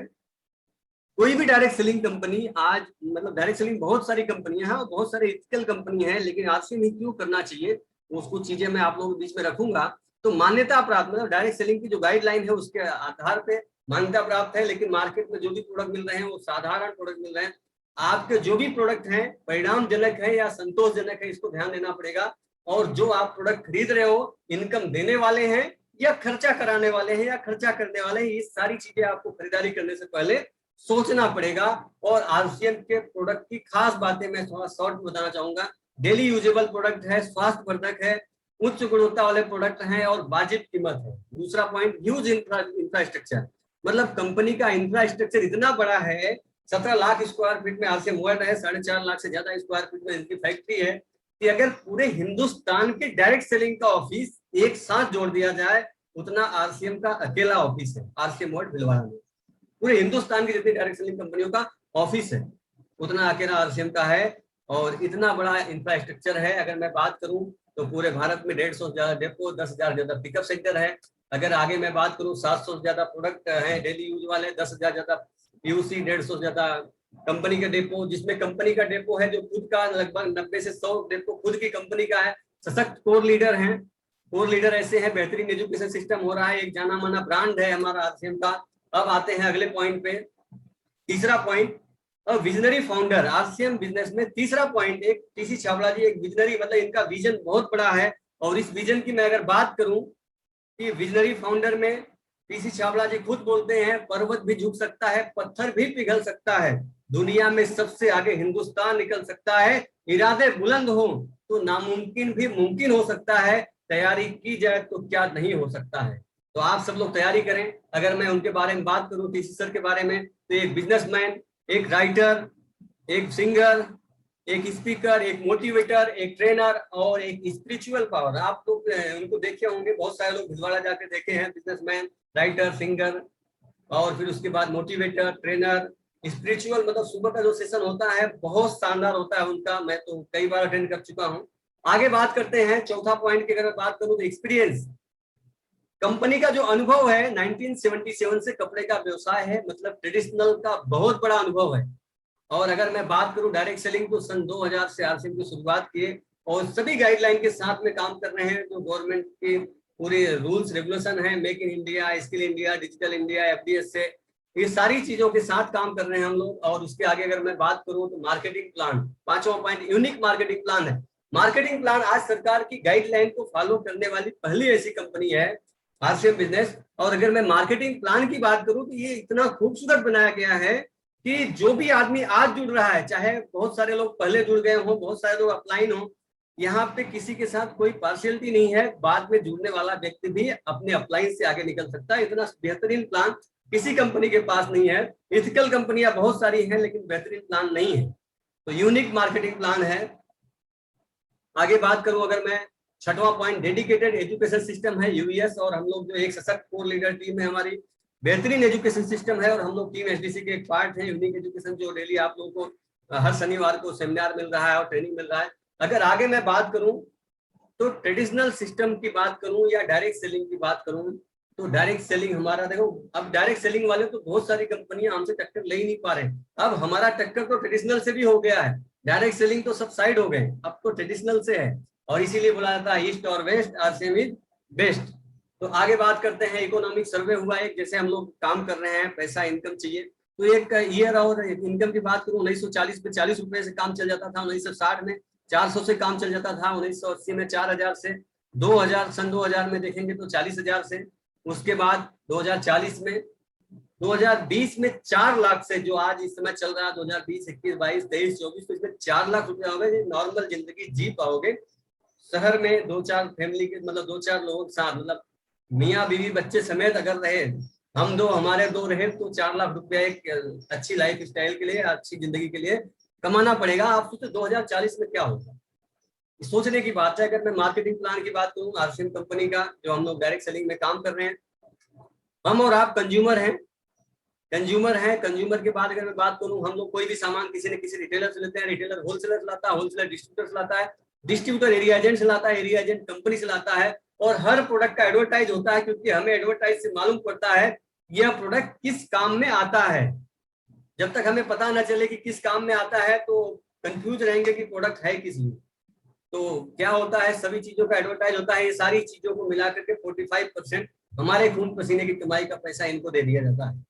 कोई भी डायरेक्ट सेलिंग कंपनी आज, मतलब डायरेक्ट सेलिंग बहुत सारी कंपनियां हैं और बहुत सारी इथिकल कंपनी है, लेकिन आरसीएम ही क्यों करना चाहिए उसको चीजें मैं आप लोगों के बीच में रखूंगा। तो मान्यता प्राप्त, मतलब डायरेक्ट सेलिंग की जो गाइडलाइन है उसके आधार पे मान्यता प्राप्त है। लेकिन मार्केट में जो भी प्रोडक्ट मिल रहे हैं वो साधारण प्रोडक्ट मिल रहे हैं। आपके जो भी प्रोडक्ट हैं परिणामजनक है या संतोषजनक है, इसको ध्यान देना पड़ेगा। और जो आप प्रोडक्ट खरीद रहे हो इनकम देने वाले हैं या खर्चा कराने वाले हैं या खर्चा करने वाले हैं, ये सारी चीजें आपको खरीदारी करने से पहले सोचना पड़ेगा। और आरसीएम के प्रोडक्ट की खास बातें मैं थोड़ा शॉर्ट में बताना चाहूंगा। डेली यूजेबल प्रोडक्ट है, स्वास्थ्यवर्धक है, उच्च गुणवत्ता वाले प्रोडक्ट हैं और वाजिब कीमत है। दूसरा पॉइंट, ह्यूज इंफ्रास्ट्रक्चर, मतलब कंपनी का इंफ्रास्ट्रक्चर इतना बड़ा है, 17 लाख स्क्वायर फीट में आरसीएम वर्ल्ड है, 4.5 लाख से ज्यादा स्क्वायर फीट में इनकी फैक्ट्री है, कि अगर पूरे हिंदुस्तान के डायरेक्ट सेलिंग का ऑफिस एक साथ जोड़ दिया जाए उतना आरसीएम का अकेला ऑफिस है। आरसीएम वर्ल्ड भिलवाड़ा में पूरे हिंदुस्तान की जितनी डायरेक्ट सेलिंग कंपनियों का ऑफिस है उतना अकेला आरसीएम का है। और इतना बड़ा इंफ्रास्ट्रक्चर है। अगर मैं बात करूं तो पूरे भारत में 150 से ज्यादा डेपो, 10,000 ज्यादा पिकअप सेंटर है। अगर आगे मैं बात करूं 700 से ज्यादा प्रोडक्ट है डेली यूज वाले, 10,000 ज्यादा पीयूसी, 150 से ज्यादा कंपनी का डेपो, जिसमें कंपनी का डेपो है जो खुद का लगभग 90 से 100 डेपो खुद की कंपनी का है। सशक्त कोर लीडर हैं। कोर लीडर ऐसे हैं, बेहतरीन एजुकेशन सिस्टम हो रहा है, एक जाना माना ब्रांड है हमारा आरसीएम का। अब आते हैं अगले पॉइंट पे। तीसरा point, visionary founder RCM business में। तीसरा पॉइंट, एक टीसी छाबड़ा जी एक विजनरी, मतलब इनका विजन बहुत बड़ा है। और इस विजन की मैं अगर बात करूं कि विजनरी फाउंडर में टीसी छाबड़ा जी खुद बोलते हैं, पर्वत भी झुक सकता है, पत्थर भी पिघल सकता है, दुनिया में सबसे आगे हिंदुस्तान निकल सकता है, इरादे बुलंद हो तो नामुमकिन भी मुमकिन हो सकता है, तैयारी की जाए तो क्या नहीं हो सकता है। तो आप सब लोग तैयारी करें। अगर मैं उनके बारे में बात करूं, टीसी सर के बारे में, तो एक बिजनेसमैन, एक राइटर, एक सिंगर, एक स्पीकर, एक मोटिवेटर, एक ट्रेनर और एक स्पिरिचुअल पावर। आप लोग उनको देखे होंगे, बहुत सारे लोग भिलवाड़ा जाके देखे हैं। बिजनेसमैन, राइटर, सिंगर और फिर उसके बाद मोटिवेटर, ट्रेनर, स्पिरिचुअल, मतलब सुबह का जो सेशन होता है बहुत शानदार होता है उनका, मैं तो कई बार अटेंड कर चुका हूँ। आगे बात करते हैं चौथा पॉइंट की। अगर मैं बात करूँ तो एक्सपीरियंस, कंपनी का जो अनुभव है 1977 से कपड़े का व्यवसाय है, मतलब ट्रेडिशनल का बहुत बड़ा अनुभव है। और अगर मैं बात करूं डायरेक्ट सेलिंग तो सन 2000 से आरसीएम की शुरुआत किए और सभी गाइडलाइन के साथ में काम कर रहे हैं जो गवर्नमेंट के पूरे रूल्स रेगुलेशन है, make in India, skill India, digital India, FDS से, ये सारी चीजों के साथ काम कर रहे हैं हम लोग। और उसके आगे अगर मैं बात करूं तो मार्केटिंग प्लान, पांचवा पॉइंट, यूनिक मार्केटिंग प्लान है। मार्केटिंग प्लान आज सरकार की गाइडलाइन को फॉलो करने वाली पहली ऐसी कंपनी है आरसीएम बिजनेस। और अगर मैं मार्केटिंग प्लान की बात करूं तो ये इतना खूबसूरत बनाया गया है कि जो भी आदमी आज जुड़ रहा है, चाहे बहुत सारे लोग पहले जुड़ गए हों, बहुत सारे लोग अपलाइन हों, यहाँ पे किसी के साथ कोई पार्शियलिटी नहीं है। बाद में जुड़ने वाला व्यक्ति भी अपने अपलाइन से आगे निकल सकता है। इतना बेहतरीन प्लान किसी कंपनी के पास नहीं है। इथिकल कंपनियां बहुत सारी हैं लेकिन बेहतरीन प्लान नहीं है। तो यूनिक मार्केटिंग प्लान है। आगे बात करूं अगर मैं, छठवां पॉइंट, डेडिकेटेड एजुकेशन सिस्टम है यूवीएस। और हम लोग जो एक सशक्त कोर लीडर टीम है हमारी, बेहतरीन एजुकेशन सिस्टम है और हम लोग टीम एसडीसी के एक पार्ट है। यूनिक एजुकेशन जो डेली आप लोगों को हर शनिवार को सेमिनार मिल रहा है और ट्रेनिंग मिल रहा है। अगर आगे मैं बात करूं तो ट्रेडिशनल सिस्टम की बात करूं या डायरेक्ट सेलिंग की बात करूं तो डायरेक्ट सेलिंग हमारा, देखो अब डायरेक्ट सेलिंग वाले तो बहुत सारी कंपनियां हमसे टक्कर ले ही नहीं पा रहे। अब हमारा टक्कर तो ट्रेडिशनल से भी हो गया है, डायरेक्ट सेलिंग तो सब साइड हो गए, अब तो ट्रेडिशनल से है। और इसीलिए बोला जाता है ईस्ट और वेस्ट, आरसीएम इज बेस्ट। तो आगे बात करते हैं, इकोनॉमिक सर्वे हुआ एक, जैसे हम लोग काम कर रहे हैं, पैसा इनकम चाहिए तो एक ईयर और इनकम की बात करूं 1940 में 40 रुपए से काम चल जाता था, 1960 में 400 से काम चल जाता था, 1980 में 4000 से, 2000 सन 2000 में देखेंगे तो 40,000 से, उसके बाद 2040 में, 2020 में 4 लाख से, जो आज इस समय चल रहा है 2020, 21, 22, 23, 24, तो इसमें 4 लाख रुपए हो गए। नॉर्मल जिंदगी जी पाओगे शहर में 2-4 फैमिली के, मतलब 2-4 लोगों के साथ, मतलब मियाँ बीवी बच्चे समेत अगर रहे, हम दो हमारे दो रहे तो 4 लाख रुपया एक अच्छी लाइफ स्टाइल के लिए, अच्छी जिंदगी के लिए कमाना पड़ेगा। आप सोचो 2040 में क्या होगा, सोचने की बात है। अगर मैं मार्केटिंग प्लान की बात करूं आरसीएम कंपनी का, जो हम लोग डायरेक्ट सेलिंग में काम कर रहे हैं, हम और आप कंज्यूमर हैं। कंज्यूमर के बाद अगर मैं बात करूं, हम लोग कोई भी सामान किसी न किसी रिटेलर से लेते हैं, रिटेलर होलसेलर से लाता है, होलसेलर डिस्ट्रीब्यूटर से लाता है, डिस्ट्रीब्यूटर एरिया एजेंट से लाता है, एरिया एजेंट कंपनी से लाता है। और हर प्रोडक्ट का एडवर्टाइज होता है, क्योंकि हमें एडवर्टाइज से मालूम पड़ता है यह प्रोडक्ट किस काम में आता है। जब तक हमें पता न चले कि किस काम में आता है तो कंफ्यूज रहेंगे कि प्रोडक्ट है किस लिए। तो क्या होता है, सभी चीजों का एडवर्टाइज होता है, ये सारी चीजों को मिला करके 45% हमारे खून पसीने की कमाई का पैसा इनको दे दिया जाता है।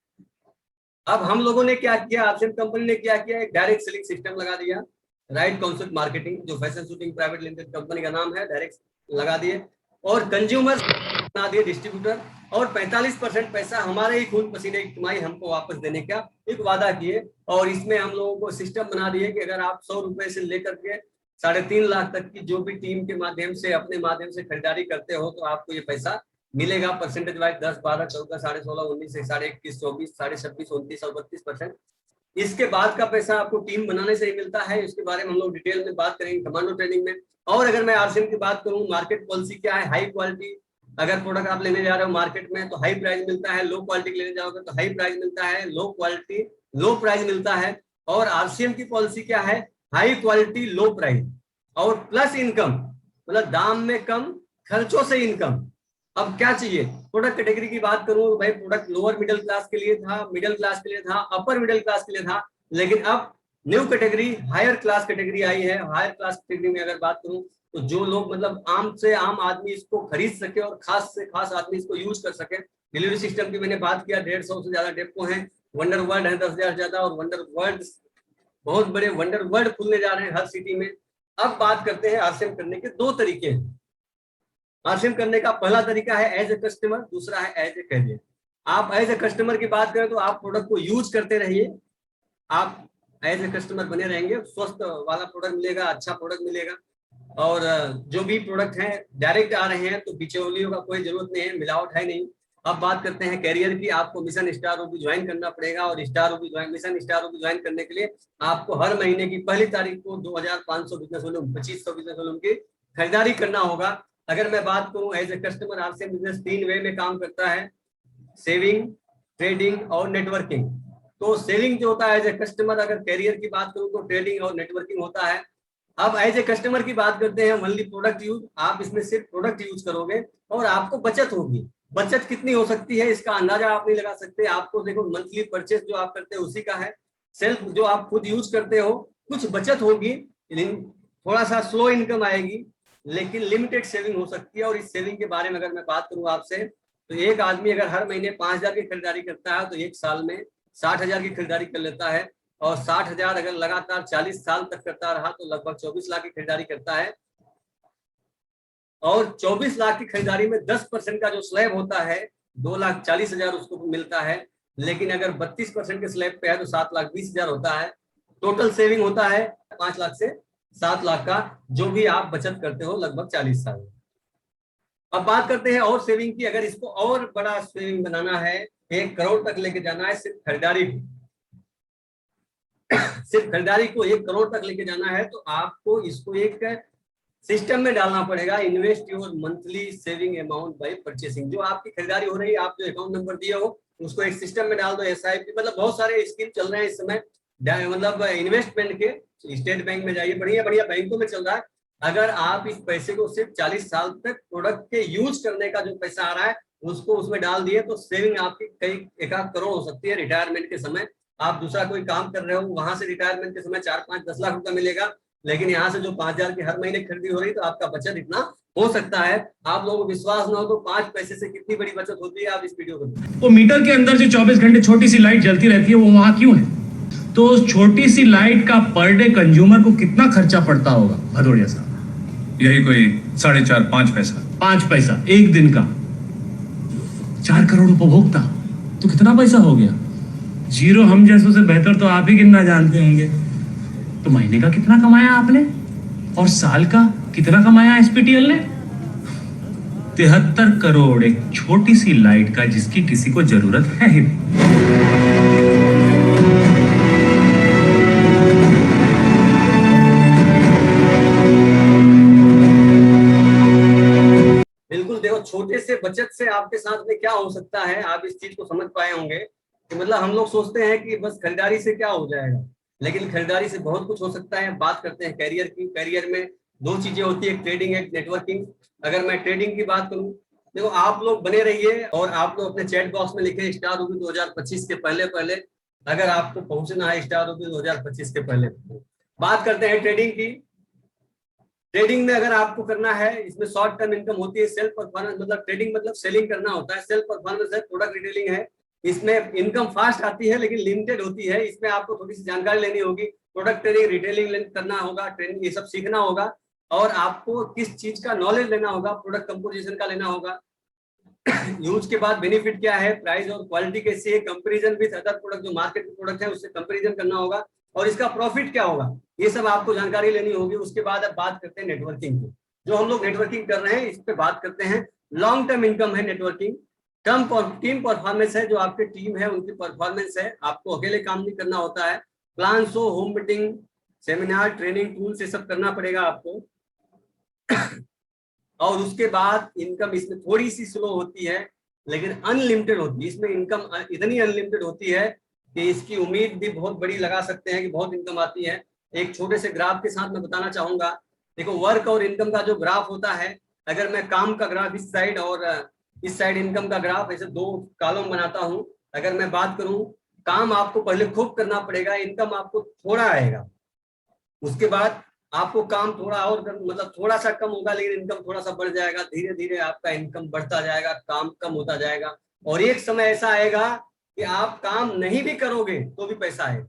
अब हम लोगों ने क्या किया, आरसीएम कंपनी ने क्या किया, एक डायरेक्ट सेलिंग सिस्टम लगा दिया, राइट कॉन्सेप्ट मार्केटिंग, जो fashion shooting private limited company का नाम है, डायरेक्ट लगा दिए, और कंज्यूमर बना दिए डिस्ट्रीब्यूटर, और 45% पैसा हमारे ही खून पसीने की कमाई हमको वापस देने का एक वादा किए। और इसमें हम लोगों को सिस्टम बना दिए कि अगर आप 100 रुपए से लेकर के 3.5 लाख तक की जो भी टीम के माध्यम से, अपने माध्यम से खरीदारी करते हो, तो आपको ये पैसा मिलेगा परसेंटेज वाइज 10, 12, 14, 16.5, 19, 21, 24, 26, 29 और 32%। इसके बाद का पैसा आपको टीम बनाने से ही मिलता है, इसके बारे में हम लोग डिटेल में बात करेंगे कमांडो ट्रेनिंग में। और अगर मैं आरसीएम की बात करूं, मार्केट पॉलिसी क्या है, हाई क्वालिटी अगर प्रोडक्ट आप लेने जा रहे हो मार्केट में तो हाई प्राइस मिलता है, लो क्वालिटी लेने जाओगे तो हाई प्राइस मिलता है, लो क्वालिटी लो प्राइस मिलता है। और आरसीएम की पॉलिसी क्या है, हाई क्वालिटी लो प्राइस और प्लस इनकम, मतलब दाम में कम खर्चों से इनकम। अब क्या चाहिए, प्रोडक्ट कैटेगरी की बात करूं भाई, प्रोडक्ट लोअर मिडिल क्लास के लिए था, मिडिल क्लास के लिए था, अपर मिडिल क्लास के लिए था, लेकिन अब new category higher class category आई है। हायर क्लास कैटेगरी में अगर बात करूं तो जो लोग मतलब आम से आम आदमी इसको खरीद सके और खास से खास आदमी इसको यूज कर सके। डिलीवरी सिस्टम की मैंने बात किया, 150 से ज्यादा डेपो हैं, वंडर वर्ल्ड है 10,000 ज्यादा, और वंडर वर्ल्ड बहुत बड़े वंडर वर्ल्ड खुलने जा रहे हैं हर सिटी में। अब बात करते हैं आरसीएम करने के दो तरीके हैं। आरसीएम करने का पहला तरीका है एज ए कस्टमर, दूसरा है एज ए कैरियर। आप एज ए कस्टमर की बात करें तो आप प्रोडक्ट को यूज करते रहिए, आप एज ए कस्टमर बने रहेंगे, स्वस्थ वाला प्रोडक्ट मिलेगा, अच्छा प्रोडक्ट मिलेगा। और जो भी प्रोडक्ट हैं डायरेक्ट आ रहे हैं तो बिचौलियों का कोई जरूरत नहीं है, मिलावट है नहीं। अब बात करते हैं कैरियर की, आपको मिशन स्टार रूबी ज्वाइन करना पड़ेगा, और मिशन स्टार रूबी ज्वाइन करने के लिए आपको हर महीने की पहली तारीख को 2,500 बिजनेस वॉल्यूम 2500 बिजनेस वॉल्यूम की खरीदारी करना होगा। अगर मैं बात करूं as a customer, RCM business 3 way में काम करता है, सेविंग, ट्रेडिंग और नेटवर्किंग। तो सेविंग जो होता है एज ए कस्टमर, अगर कैरियर की बात करूं तो ट्रेडिंग और नेटवर्किंग होता है। अब एज ए कस्टमर की बात करते हैं, ओनली प्रोडक्ट यूज, आप इसमें सिर्फ प्रोडक्ट यूज करोगे और आपको बचत होगी। बचत कितनी हो सकती है इसका अंदाजा आप नहीं लगा सकते। आपको देखो मंथली परचेस जो आप करते हो उसी का है, सेल्फ जो आप खुद यूज करते हो, कुछ बचत होगी, थोड़ा सा स्लो इनकम आएगी, लेकिन लिमिटेड सेविंग हो सकती है। और इस सेविंग के बारे में अगर मैं बात करूं आपसे, तो एक आदमी अगर हर महीने 5,000 की खरीदारी करता है तो एक साल में 60,000 की खरीदारी कर लेता है, और 60,000 अगर लगातार 40 साल तक करता रहा तो लगभग 24 लाख की खरीदारी करता है। और 24 लाख की खरीदारी में 10% का जो स्लैब होता है 2,40,000 उसको मिलता है, लेकिन अगर 32% के स्लैब पे है तो 7,20,000 होता है। टोटल सेविंग होता है 5 लाख से 7 लाख का, जो भी आप बचत करते हो लगभग 40 साल। अब बात करते हैं और सेविंग की। अगर इसको और बड़ा सेविंग बनाना है, 1 करोड़ तक लेके जाना है, सिर्फ खरीदारी को, सिर्फ खरीदारी को 1 करोड़ तक लेके जाना है, तो आपको इसको एक सिस्टम में डालना पड़ेगा। Invest your monthly saving amount by purchasing. जो आपकी खरीदारी हो रही है, आप जो अकाउंट नंबर दिए हो उसको एक सिस्टम में डाल दो, एसआईपी, मतलब बहुत सारे स्कीम चल रहे हैं इस समय, मतलब इन्वेस्टमेंट के। स्टेट बैंक में जाइए, बढ़िया बढ़िया बैंकों में चल रहा है। अगर आप इस पैसे को सिर्फ 40 साल तक प्रोडक्ट के यूज करने का जो पैसा आ रहा है उसको उसमें डाल दिए, तो सेविंग आपकी कई 1 करोड़ हो सकती है। रिटायरमेंट के समय आप दूसरा कोई काम कर रहे हो, वहां से रिटायरमेंट के समय 4, 5, 10 लाख रुपया मिलेगा, लेकिन यहाँ से जो 5,000 की हर महीने खरीदी हो रही, तो आपका बचत इतना हो सकता है। आप लोगों को विश्वास ना हो तो 5 पैसे से कितनी बड़ी बचत होती है, आप इस वीडियो को। वो मीटर के अंदर जो 24 घंटे छोटी सी लाइट जलती रहती है, वो वहां क्यों है? तो उस छोटी सी लाइट का पर डे कंज्यूमर को कितना खर्चा पड़ता होगा भदौड़िया साहब? यही कोई 4.5-5 पैसा। 5 पैसा एक दिन का। 4 करोड़ उपभोक्ता तो कितना पैसा हो गया? जीरो हम जैसों से बेहतर तो आप ही गिनना जानते होंगे। तो महीने का कितना कमाया आपने, और साल का कितना कमाया एसपीटीएल ने? 73 करोड़ एक छोटी सी लाइट का, जिसकी किसी को जरूरत है ही नहीं। बिल्कुल, देखो छोटे से बचत से आपके साथ में क्या हो सकता है, आप इस चीज को समझ पाए होंगे कि मतलब हम लोग सोचते हैं कि बस खरीदारी से क्या हो जाएगा, लेकिन खरीदारी से बहुत कुछ हो सकता है। बात करते हैं कैरियर की। कैरियर में 2 चीजें होती है, ट्रेडिंग, एक नेटवर्किंग। अगर मैं ट्रेडिंग की बात करूं, देखो आप लोग बने रहिए और आप लोग अपने चैट बॉक्स में लिखे स्टार रूबी 2025 के पहले पहले, अगर आपको पहुंचना है स्टार रूबी 2025 के पहले। बात करते हैं ट्रेडिंग की। ट्रेडिंग में अगर आपको करना है, इसमें शॉर्ट टर्म इनकम होती है, सेल्फ परफॉर्मेंस मतलब ट्रेडिंग मतलब सेलिंग करना होता है, सेल्फ परफॉर्मेंस है, प्रोडक्ट रिटेलिंग है। इसमें इनकम फास्ट आती है लेकिन लिमिटेड होती है। इसमें आपको थोड़ी सी जानकारी लेनी होगी, प्रोडक्ट ट्रेडिंग रिटेलिंग करना होगा, ट्रेनिंग ये सब सीखना होगा, और आपको किस चीज का नॉलेज लेना होगा, प्रोडक्ट कंपोजिशन का लेना होगा। यूज के बाद बेनिफिट क्या है, प्राइस और क्वालिटी कैसी है, कंपैरिजन विद अदर प्रोडक्ट, जो मार्केट के प्रोडक्ट है उससे कंपैरिजन करना होगा, और इसका प्रॉफिट क्या होगा, ये सब आपको जानकारी लेनी होगी। उसके बाद अब बात करते हैं नेटवर्किंग की। जो हम लोग नेटवर्किंग कर रहे हैं इस पे बात करते हैं। लॉन्ग टर्म इनकम है नेटवर्किंग, टीम परफॉर्मेंस है, जो आपके टीम है उनकी परफॉर्मेंस है, आपको अकेले काम नहीं करना होता है। Plan show, home meeting, seminar, training, tools, ये सब करना पड़ेगा आपको। और उसके बाद इनकम इसमें थोड़ी सी स्लो होती है लेकिन अनलिमिटेड होती है। इसमें इनकम इतनी अनलिमिटेड होती है कि इसकी उम्मीद भी बहुत बड़ी लगा सकते हैं कि बहुत इनकम आती है। एक छोटे से ग्राफ के साथ मैं बताना चाहूंगा। देखो, वर्क और इनकम का जो ग्राफ होता है, अगर मैं काम का ग्राफ इस साइड और इस साइड इनकम का ग्राफ, ऐसे दो कॉलम बनाता हूं। अगर मैं बात करूं, काम आपको पहले खूब करना पड़ेगा, इनकम आपको थोड़ा आएगा। उसके बाद आपको काम थोड़ा और मतलब थोड़ा सा कम होगा लेकिन इनकम थोड़ा सा बढ़ जाएगा। धीरे धीरे आपका इनकम बढ़ता जाएगा, काम कम होता जाएगा, और एक समय ऐसा आएगा कि आप काम नहीं भी करोगे तो भी पैसा आएगा।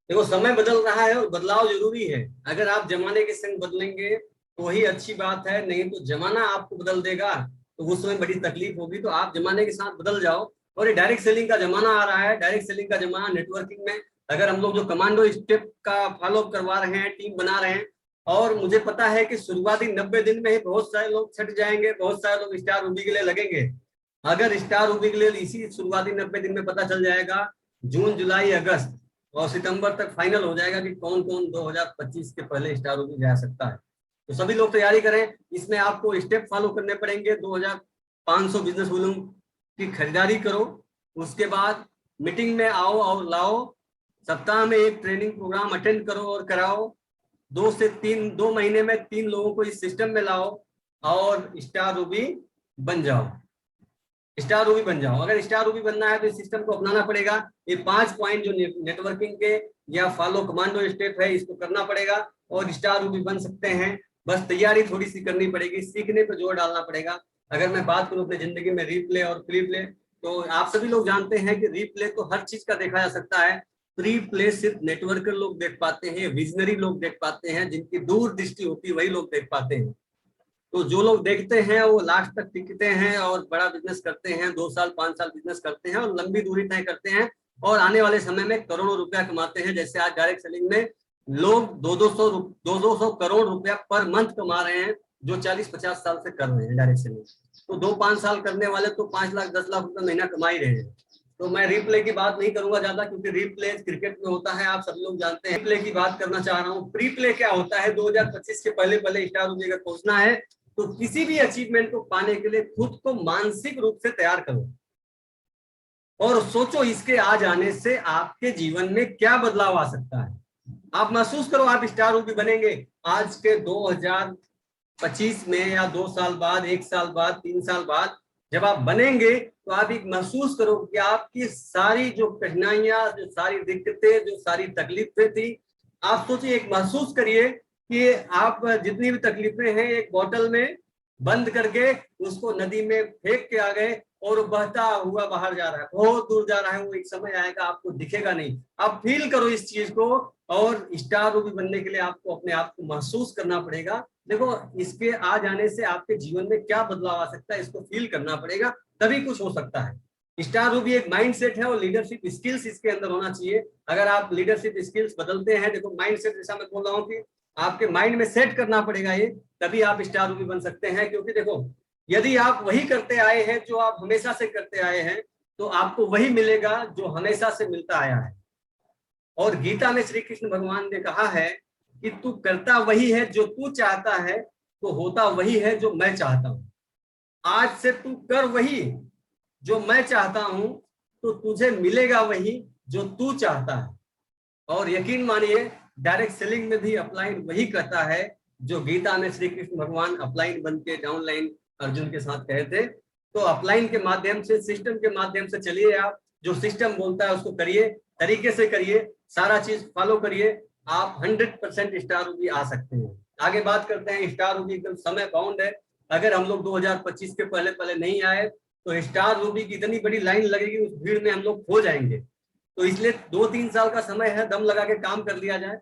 देखो, समय बदल रहा है और बदलाव जरूरी है। अगर आप जमाने के संग बदलेंगे तो ही अच्छी बात है, नहीं तो जमाना आपको बदल देगा तो उस समय बड़ी तकलीफ होगी। तो आप जमाने के साथ बदल जाओ। और ये डायरेक्ट सेलिंग का जमाना आ रहा है। डायरेक्ट सेलिंग का जमाना नेटवर्किंग में, अगर हम लोग जो कमांडो स्टेप का फॉलो करवा रहे हैं, टीम बना रहे हैं, और मुझे पता है कि शुरुआती 90 दिन में ही बहुत सारे लोग छट जाएंगे, बहुत सारे लोग स्टार रूबी के लिए लगेंगे। अगर स्टार रूबी के लिए इसी शुरुआती 90 दिन में पता चल जाएगा, जून, जुलाई, अगस्त और सितंबर तक फाइनल हो जाएगा कि कौन कौन 2025 के पहले स्टार रूबी जा सकता है। तो सभी लोग तैयारी करें। इसमें आपको स्टेप फॉलो करने पड़ेंगे। 2500 बिजनेस वॉल्यूम की खरीदारी करो। उसके बाद मीटिंग में आओ और लाओ। सप्ताह में एक ट्रेनिंग प्रोग्राम अटेंड करो और कराओ। 2 महीने में 3 लोगों को इस सिस्टम में लाओ और स्टार रूबी बन जाओ। स्टार रूबी बन जाओ। अगर स्टार रूबी बनना है तो इस सिस्टम को अपनाना पड़ेगा। ये 5 पॉइंट जो नेटवर्किंग के या फॉलो कमांडो स्टेप है, इसको करना पड़ेगा और स्टार रूबी बन सकते हैं। बस तैयारी थोड़ी सी करनी पड़ेगी, सीखने पर जोर डालना पड़ेगा। अगर मैं बात करूं अपनी जिंदगी में रीप्ले और प्री प्ले, तो आप सभी लोग जानते हैं कि रीप्ले तो हर चीज का देखा जा सकता है। प्री प्ले सिर्फ नेटवर्कर लोग देख पाते हैं, विजनरी लोग देख पाते हैं, जिनकी दूर दृष्टि होती है वही लोग देख पाते हैं। तो जो लोग देखते हैं वो लास्ट तक टिकते हैं और बड़ा बिजनेस करते हैं, 2 साल 5 साल बिजनेस करते हैं और लंबी दूरी तय करते हैं और आने वाले समय में करोड़ों रुपया कमाते हैं। जैसे आज डायरेक्ट सेलिंग में लोग 200 करोड़ रुपया पर मंथ कमा रहे हैं, जो 40-50 साल से कर रहे हैं डायरेक्ट सेलिंग। तो 2-5 साल करने वाले तो 5 लाख 10 लाख रुपया महीना कमा ही रहे हैं। तो मैं रीप्ले की बात नहीं करूंगा ज्यादा, क्योंकि रीप्ले क्रिकेट में होता है, आप सब लोग जानते हैं। रीप्ले की बात करना चाह रहा हूँ। प्री प्ले क्या होता है? 2025 के पहले स्टार रूबी अगर पहुंचना है तो किसी भी अचीवमेंट को पाने के लिए खुद को मानसिक रूप से तैयार करो और सोचो इसके आ जाने से आपके जीवन में क्या बदलाव आ सकता है। आप महसूस करो, आप स्टार रूबी बनेंगे आज के 2025 में या 2 साल बाद, 1 साल बाद, 3 साल बाद जब आप बनेंगे तो आप एक महसूस करो कि आपकी सारी जो कठिनाइयां, जो सारी दिक्कतें, जो सारी तकलीफें थी, आप सोचिए, एक महसूस करिए कि आप जितनी भी तकलीफें हैं एक बोतल में बंद करके उसको नदी में फेंक के आ गए और बहता हुआ बाहर जा रहा है, बहुत दूर जा रहा है। वो एक समय आएगा आपको दिखेगा नहीं। आप फील करो इस चीज को, और स्टार रूबी बनने के लिए आपको अपने आप को महसूस करना पड़ेगा। देखो, इसके आ जाने से आपके जीवन में क्या बदलाव आ सकता है, इसको फील करना पड़ेगा, तभी कुछ हो सकता है। स्टार रूबी एक माइंडसेट है और लीडरशिप स्किल्स इसके अंदर होना चाहिए। अगर आप लीडरशिप स्किल्स बदलते हैं, देखो माइंडसेट जैसा मैं बोल रहा हूँ कि आपके माइंड में सेट करना पड़ेगा ये, तभी आप स्टार रूबी बन सकते हैं। क्योंकि देखो, यदि आप वही करते आए हैं जो आप हमेशा से करते आए हैं, तो आपको वही मिलेगा जो हमेशा से मिलता आया है। और गीता में श्री कृष्ण भगवान ने कहा है कि तू करता वही है जो तू चाहता है, तो होता वही है जो मैं चाहता हूं। आज से तू कर वही जो मैं चाहता हूं, तो तुझे मिलेगा वही जो तू चाहता है। और यकीन मानिए, डायरेक्ट सेलिंग में भी अपलाइन वही कहता है जो गीता में श्री कृष्ण भगवान अपलाइन बन के डाउनलाइन अर्जुन के साथ कहे थे। तो अपलाइन के माध्यम से, सिस्टम के माध्यम से चलिए। आप जो सिस्टम बोलता है उसको करिए, तरीके से करिए, सारा चीज फॉलो करिए, आप 100% स्टार रूबी आ सकते हैं। आगे बात करते हैं, स्टार रूबी एकदम समय बाउंड है। अगर हम लोग 2025 के पहले नहीं आए तो स्टार रूबी की इतनी बड़ी लाइन लगेगी, उस भीड़ में हम लोग खो जाएंगे। तो इसलिए 2-3 साल का समय है, दम लगा के काम कर लिया जाए।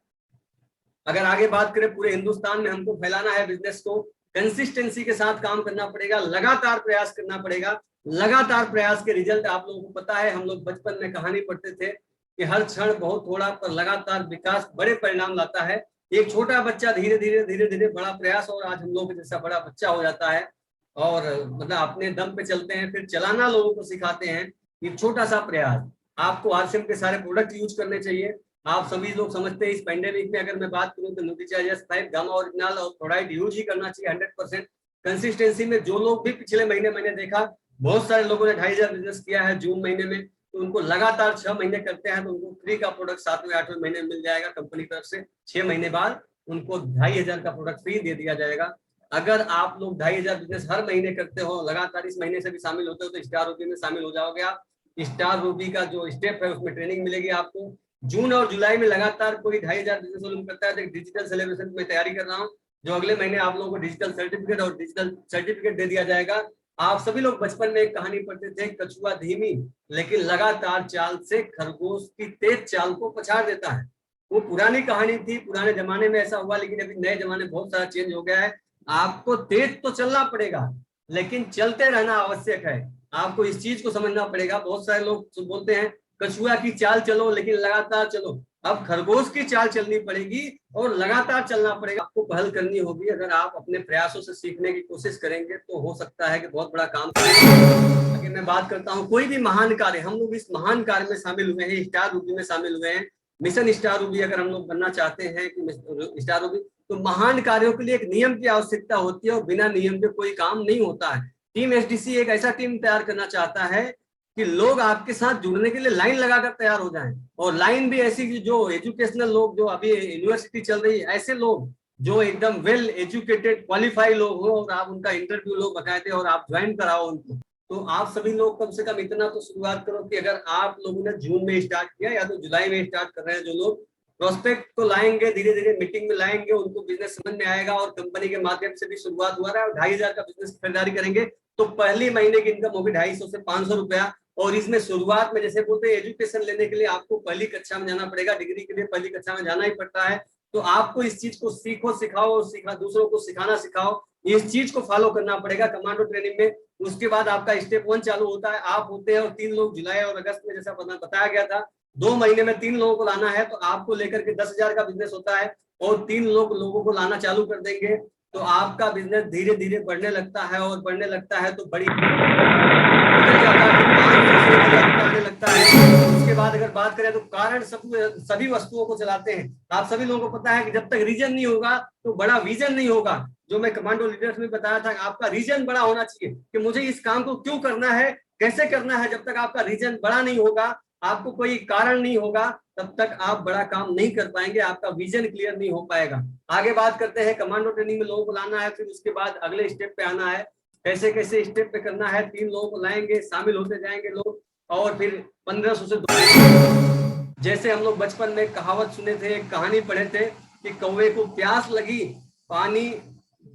अगर आगे बात करें, पूरे हिंदुस्तान में हमको फैलाना है बिजनेस को, कंसिस्टेंसी के साथ काम करना पड़ेगा, लगातार प्रयास करना पड़ेगा। लगातार प्रयास के रिजल्ट आप लोगों को पता है, हम लोग बचपन में कहानी पढ़ते थे कि हर क्षण बहुत थोड़ा पर लगातार विकास बड़े परिणाम लाता है। एक छोटा बच्चा धीरे धीरे बड़ा प्रयास, और आज हम लोग जैसा बड़ा बच्चा हो जाता है और मतलब अपने दम पे चलते हैं, फिर चलाना लोगों को सिखाते हैं। एक छोटा सा प्रयास, आपको आरसीएम के सारे प्रोडक्ट यूज करने चाहिए। आप सभी लोग समझते हैं इस पेंडेमिक में अगर मैं बात करूं तो न्यूट्रीचार्जर्स 5 गामा ओरिजिनल और थोराइड यूज ही करना चाहिए 100%। कंसिस्टेंसी में जो लोग भी पिछले महीने मैंने देखा, बहुत सारे लोगों ने 2500 बिजनेस किया है जून महीने में, तो उनको लगातार 6 महीने करते हैं तो उनको फ्री का प्रोडक्ट 7वें-8वें महीने मिल जाएगा कंपनी तरफ से। 6 महीने बाद उनको 2500 का प्रोडक्ट फ्री दे दिया जाएगा। अगर आप लोग 2500 बिजनेस हर महीने करते हो, लगातार इस महीने से भी शामिल होते हो, तो स्टार रूबी में शामिल हो जाओगे आप। स्टार रूबी का जो स्टेप है उसमें ट्रेनिंग मिलेगी आपको। जून और जुलाई में लगातार कोई 2500 बिजनेस वॉल्यूम करता है तो एक डिजिटल सेलिब्रेशन में तैयारी कर रहा हूँ, जो अगले महीने आप लोगों को डिजिटल सर्टिफिकेट दे दिया जाएगा। आप सभी लोग बचपन में एक कहानी पढ़ते थे, कछुआ धीमी लेकिन लगातार चाल से खरगोश की तेज चाल को पछाड़ देता है। वो पुरानी कहानी थी, पुराने जमाने में ऐसा हुआ, लेकिन अभी नए जमाने बहुत सारा चेंज हो गया है। आपको तेज तो चलना पड़ेगा, लेकिन चलते रहना आवश्यक है। आपको इस चीज को समझना पड़ेगा। बहुत सारे लोग बोलते हैं कछुआ की चाल चलो लेकिन लगातार चलो, अब खरगोश की चाल चलनी पड़ेगी और लगातार चलना पड़ेगा। आपको पहल करनी होगी। अगर आप अपने प्रयासों से सीखने की कोशिश करेंगे तो हो सकता है कि बहुत बड़ा काम करें। अगर मैं बात करता हूँ कोई भी महान कार्य, हम लोग इस महान कार्य में शामिल हुए हैं, स्टार रूबी में शामिल हुए हैं, मिशन स्टार रूबी अगर हम लोग बनना चाहते हैं कि स्टार रूबी, तो महान कार्यों के लिए एक नियम की आवश्यकता होती है और बिना नियम के कोई काम नहीं होता है। टीम एसडीसी एक ऐसा टीम तैयार करना चाहता है कि लोग आपके साथ जुड़ने के लिए लाइन लगाकर तैयार हो जाएं, और लाइन भी ऐसी कि जो एजुकेशनल लोग, जो अभी यूनिवर्सिटी चल रही है, ऐसे लोग जो एकदम वेल एजुकेटेड क्वालिफाई लोग हो और आप उनका इंटरव्यू लो बकायदे और आप ज्वाइन कराओ उनको। तो आप सभी लोग कम से कम इतना तो शुरुआत करो कि अगर आप लोगों ने जून में स्टार्ट किया या तो जुलाई में स्टार्ट कर रहे हैं, जो लोग प्रोस्पेक्ट को लाएंगे, धीरे धीरे मीटिंग में लाएंगे, उनको बिजनेस समझ में आएगा और कंपनी के माध्यम से भी शुरुआत हुआ रहा है। 2500 का बिजनेस खरीदारी करेंगे तो पहली महीने की इनकम होगी 250 से 500 रुपया। और इसमें शुरुआत में जैसे बोलते हैं एजुकेशन लेने के लिए आपको पहली कक्षा में जाना पड़ेगा, डिग्री के लिए पहली कक्षा में जाना ही पड़ता है। तो आपको इस चीज को सीखो, सिखाओ और दूसरों को सिखाना सिखाओ, इस चीज को फॉलो करना पड़ेगा कमांडो ट्रेनिंग में। उसके बाद आपका स्टेप 1 चालू होता है, आप होते हैं और 3 लोग जुलाई और अगस्त में, जैसा बताया गया था, 2 महीने में 3 लोगों को लाना है। तो आपको लेकर के 10,000 का बिजनेस होता है और 3 लोगों को लाना चालू कर देंगे तो आपका बिजनेस धीरे धीरे बढ़ने लगता है और बढ़ने लगता है तो बड़ी लगता है। उसके बाद अगर बात करें तो कारण सभी वस्तुओं को चलाते हैं। आप सभी लोगों को पता है कि जब तक रीजन नहीं होगा तो बड़ा विजन नहीं होगा। जो मैं कमांडो लीडर्स में बताया था, आपका रीजन बड़ा होना चाहिए कि मुझे इस काम को क्यों करना है, कैसे करना है। जब तक आपका रीजन बड़ा नहीं होगा, आपको कोई कारण नहीं होगा, तब तक आप बड़ा काम नहीं कर पाएंगे, आपका विजन क्लियर नहीं हो पाएगा। आगे बात करते हैं, कमांडो ट्रेनिंग में लोगों को लाना है, फिर उसके बाद अगले स्टेप पे आना है, कैसे कैसे स्टेप पे करना है। 3 लोगों को लाएंगे, शामिल होते जाएंगे लोग, और फिर 1500 से 2 जैसे हम लोग बचपन में कहावत सुने थे, कहानी पढ़े थे कि कौवे को प्यास लगी, पानी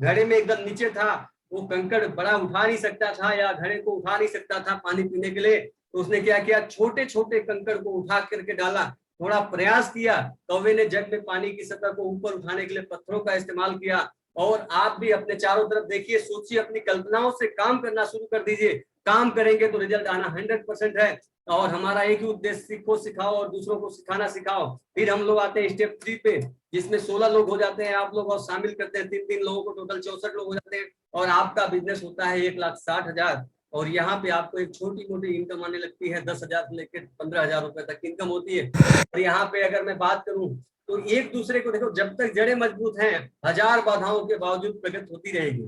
घड़े में एकदम नीचे था, वो कंकड़ बड़ा उठा नहीं सकता था या घड़े को उठा नहीं सकता था पानी पीने के लिए, तो उसने क्या किया, छोटे छोटे कंकड़ को उठा करके डाला, थोड़ा प्रयास किया। कौवे ने जग में पानी की सतह को ऊपर उठाने के लिए पत्थरों का इस्तेमाल किया। और आप भी अपने चारों तरफ देखिए, सोचिए, अपनी कल्पनाओं से काम करना शुरू कर दीजिए। काम करेंगे तो रिजल्ट आना 100% है। और हमारा एक ही उद्देश्य, सीखो सिखाओ और दूसरों को सिखाना सिखाओ। फिर हम लोग आते हैं स्टेप 3 पे, जिसमें 16 लोग हो जाते हैं आप लोग और शामिल करते हैं 3 लोगों को, टोटल 64 लोग हो जाते हैं और आपका बिजनेस होता है 1,60,000। और यहाँ पे आपको एक छोटी मोटी इनकम आने लगती है, 10,000 से लेकर 15,000 रुपए तक की इनकम होती है। और यहाँ पे अगर मैं बात करूं तो एक दूसरे को देखो, जब तक जड़ें मजबूत हैं, 1000 बाधाओं के बावजूद प्रगति होती रहेगी।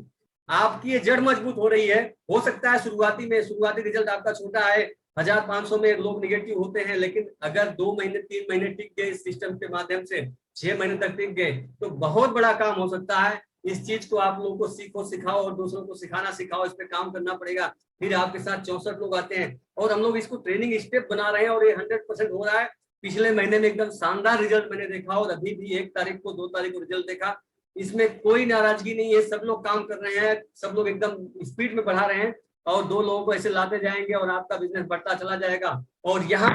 आपकी ये जड़ मजबूत हो रही है। हो सकता है शुरुआती रिजल्ट आपका छोटा है, 1500 में लोग निगेटिव होते हैं, लेकिन अगर 2 महीने 3 महीने टिक गए इस सिस्टम के माध्यम से, 6 महीने तक टिक गए, तो बहुत बड़ा काम हो सकता है। इस चीज को आप लोगों को सीखो सिखाओ और दूसरों को सिखाना सिखाओ, इस पे काम करना पड़ेगा। फिर आपके साथ 64 लोग आते हैं और हम लोग इसको ट्रेनिंग स्टेप बना रहे हैं और ये 100% हो रहा है। पिछले महीने में एकदम शानदार रिजल्ट मैंने देखा और अभी भी 1 तारीख को 2 तारीख को रिजल्ट देखा। इसमें कोई नाराजगी नहीं है, सब लोग काम कर रहे हैं, सब लोग एकदम स्पीड में बढ़ा रहे हैं और 2 लोगों को ऐसे लाते जाएंगे और आपका बिजनेस बढ़ता चला जाएगा। और यहाँ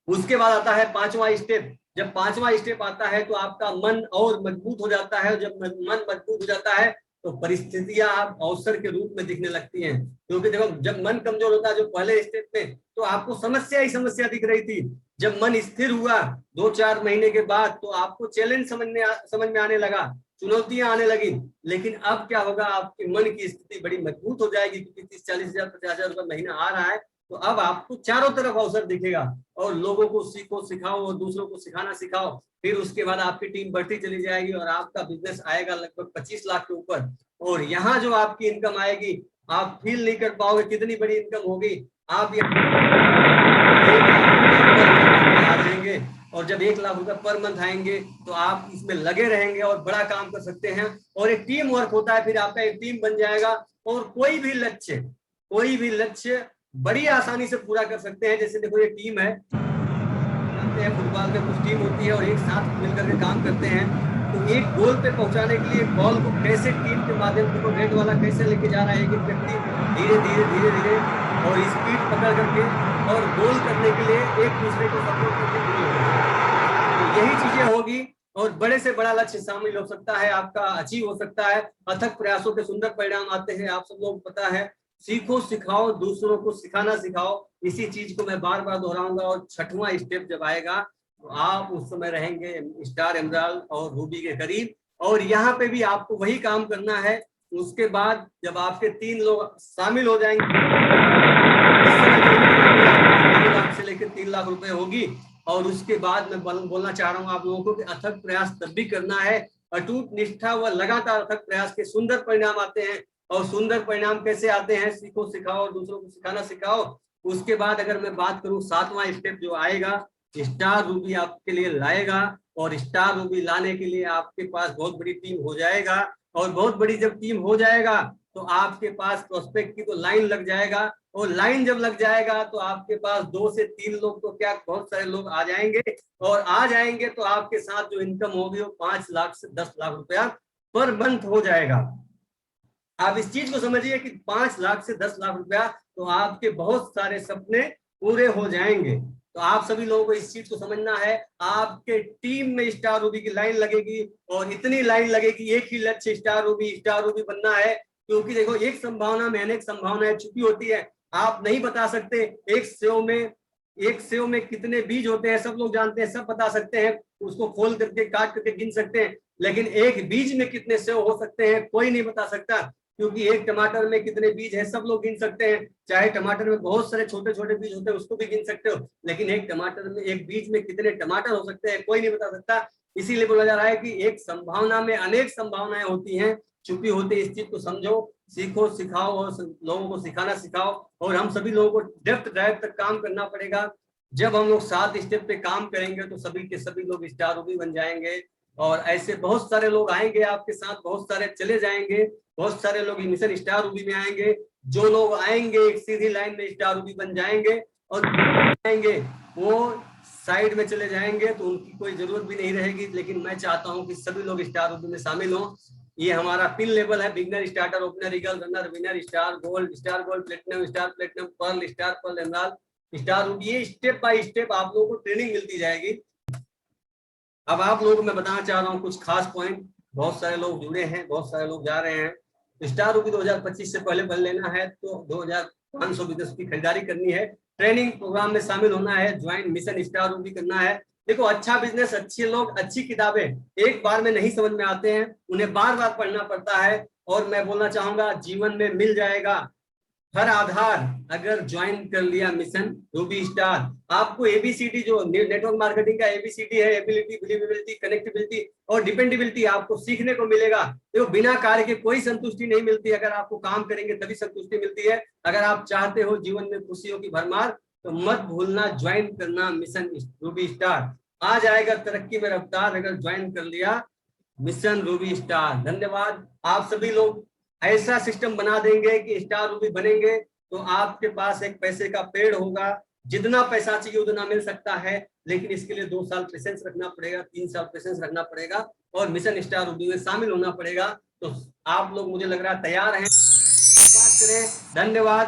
उसके बाद आता है 5वां स्टेप। जब 5वां स्टेप आता है तो आपका मन और मजबूत हो जाता है। जब मन मजबूत हो जाता है तो परिस्थितियां आप अवसर के रूप में दिखने लगती हैं। क्योंकि देखो, जब मन कमजोर होता है, जो पहले स्टेप में, तो आपको समस्या ही समस्या दिख रही थी। जब मन स्थिर हुआ 2-4 महीने के बाद तो आपको चैलेंज समझ में आने लगा, चुनौतियां आने लगी। लेकिन अब क्या होगा, आपके मन की स्थिति बड़ी मजबूत हो जाएगी, क्योंकि 30-40 हजार 50 हजार रुपये महीना आ रहा है। तो अब आपको चारों तरफ अवसर दिखेगा और लोगों को सीखो, सिखाओ और दूसरों को सिखाना सिखाओ। फिर उसके बाद आपकी टीम बढ़ती चली जाएगी और आपका बिजनेस आएगा लगभग 25 लाख के ऊपर। और यहाँ जो आपकी इनकम आएगी, आप फील नहीं कर पाओगे कितनी बड़ी इनकम होगी। आप यहाँ आ जाएंगे और जब 1 लाख रुपए पर मंथ आएंगे तो आप इसमें लगे रहेंगे और बड़ा काम कर सकते हैं। और एक टीम वर्क होता है, फिर आपका एक टीम बन जाएगा और कोई भी लक्ष्य बड़ी आसानी से पूरा कर सकते हैं। जैसे देखो, ये टीम है, जानते हैं फुटबॉल में कुछ टीम होती है और एक साथ मिलकर के काम करते हैं। तो एक गोल पे पहुंचाने के लिए बॉल को कैसे टीम के माध्यम से रेड वाला कैसे लेके जा रहा है, एक व्यक्ति धीरे धीरे और स्पीड पकड़ करके और गोल करने के लिए एक दूसरे को सपोर्ट करके तो यही चीजें होगी और बड़े से बड़ा लक्ष्य शामिल हो सकता है, आपका अचीव हो सकता है। अथक प्रयासों के सुंदर परिणाम आते हैं, आप सब लोग पता है। सीखो, सिखाओ, दूसरों को सिखाना सिखाओ, इसी चीज को मैं बार बार दोहराऊंगा। और 6वां स्टेप जब आएगा तो आप उस समय रहेंगे स्टार, एमराल्ड और रूबी के करीब। और यहाँ पे भी आपको वही काम करना है। उसके बाद जब आपके 3 लोग शामिल हो जाएंगे, 2 लाख से लेकर 3 लाख रुपए होगी। और उसके बाद मैं बोलना चाह रहा हूँ आप लोगों को कि अथक प्रयास तब भी करना है। अटूट निष्ठा व लगातार अथक प्रयास के सुंदर परिणाम आते हैं। और सुंदर परिणाम कैसे आते हैं, सीखो, सिखाओ और दूसरों को सिखाना सिखाओ। उसके बाद अगर मैं बात करूं 7वां स्टेप जो आएगा, स्टार रूबी आपके लिए लाएगा। और स्टार रूबी लाने के लिए आपके पास बहुत बड़ी टीम हो जाएगा। और बहुत बड़ी जब टीम हो जाएगा तो आपके पास प्रोस्पेक्ट की तो लाइन लग जाएगा। और लाइन जब लग जाएगा तो आपके पास 2 से 3 लोग तो क्या, बहुत सारे लोग आ जाएंगे। और आ जाएंगे तो आपके साथ जो इनकम होगी वो 5 लाख से 10 लाख रुपया पर मंथ हो जाएगा। आप इस चीज को समझिए कि 5 लाख से 10 लाख रुपया तो आपके बहुत सारे सपने पूरे हो जाएंगे। तो आप सभी लोगों को इस चीज को समझना है। आपके टीम में स्टार रूबी की लाइन लगेगी और इतनी लाइन लगेगी, एक ही लक्ष्य स्टार रूबी बनना है। क्योंकि देखो, एक संभावना में अनेक संभावनाएं छुपी होती है। आप नहीं बता सकते एक सेव में कितने बीज होते हैं, सब लोग जानते हैं, सब बता सकते हैं, उसको खोल करके काट करके गिन सकते हैं। लेकिन एक बीज में कितने सेव हो सकते हैं कोई नहीं बता सकता। क्योंकि एक टमाटर में कितने बीज हैं सब लोग गिन सकते हैं। चाहे टमाटर में बहुत सारे छोटे छोटे बीज होते हैं उसको भी गिन सकते हो, लेकिन एक टमाटर में, एक बीज में कितने टमाटर हो सकते हैं कोई नहीं बता सकता। इसीलिए बोला जा रहा है कि एक संभावना में अनेक संभावनाएं होती हैं, छुपी होती है। इस चीज को समझो, सीखो, सिखाओ और लोगों को सिखाना सिखाओ। और हम सभी लोगों को डेप्थ ड्राइव तक काम करना पड़ेगा। जब हम लोग 7 स्टेप पे काम करेंगे तो सभी के सभी लोग स्टार रूबी बन जाएंगे। और ऐसे बहुत सारे लोग आएंगे आपके साथ, बहुत सारे चले जाएंगे, बहुत सारे लोग मिशन स्टार रूबी में आएंगे। जो लोग आएंगे एक सीधी लाइन में स्टार रूबी बन जाएंगे और आएंगे वो साइड में चले जाएंगे तो उनकी कोई जरूरत भी नहीं रहेगी। लेकिन मैं चाहता हूं कि सभी लोग स्टार रूबी में शामिल हों। ये हमारा पिन लेवल है, beginner, starter, opener, eagle, runner, winner, star gold, platinum, star platinum, pearl, star pearl, emerald, star ruby. ये स्टेप बाय स्टेप आप लोगों को ट्रेनिंग मिलती जाएगी। अब आप लोगों को मैं बताना चाह रहा हूँ कुछ खास पॉइंट। बहुत सारे लोग जुड़े हैं, बहुत सारे लोग जा रहे हैं। स्टार रूबी 2025 से पहले बन लेना है तो 2500 बिजनेस की खरीदारी करनी है, ट्रेनिंग प्रोग्राम में शामिल होना है, ज्वाइन मिशन स्टार रूबी करना है। देखो, अच्छा बिजनेस, अच्छे लोग, अच्छी किताबें एक बार में नहीं समझ में आते हैं, उन्हें बार बार पढ़ना पड़ता है। और मैं बोलना चाहूंगा जीवन में मिल जाएगा हर आधार अगर ज्वाइन कर लिया मिशन रूबी स्टार। आपको एबीसीडी जो नेटवर्क मार्केटिंग का एबीसीडी है, एबिलिटी, बिलीवेबिलिटी, कनेक्टिविटी और डिपेंडेबिलिटी, आपको सीखने को मिलेगा। देखो, बिना कार्य के कोई संतुष्टि नहीं मिलती। अगर आपको काम करेंगे तभी संतुष्टि मिलती है। अगर आप चाहते हो जीवन में खुशियों की भरमार तो मत भूलना ज्वाइन करना मिशन रूबी स्टार। आ जाएगा तरक्की में रफ्तार अगर ज्वाइन कर लिया मिशन रूबी स्टार। धन्यवाद। आप सभी लोग ऐसा सिस्टम बना देंगे कि स्टार रूबी बनेंगे तो आपके पास एक पैसे का पेड़ होगा जितना पैसा चाहिए उतना मिल सकता है, लेकिन इसके लिए 2 साल पेशेंस रखना पड़ेगा, 3 साल पेशेंस रखना पड़ेगा और मिशन स्टार उर्दू में शामिल होना पड़ेगा। तो आप लोग मुझे लग रहा है तैयार हैं, बात करें। धन्यवाद।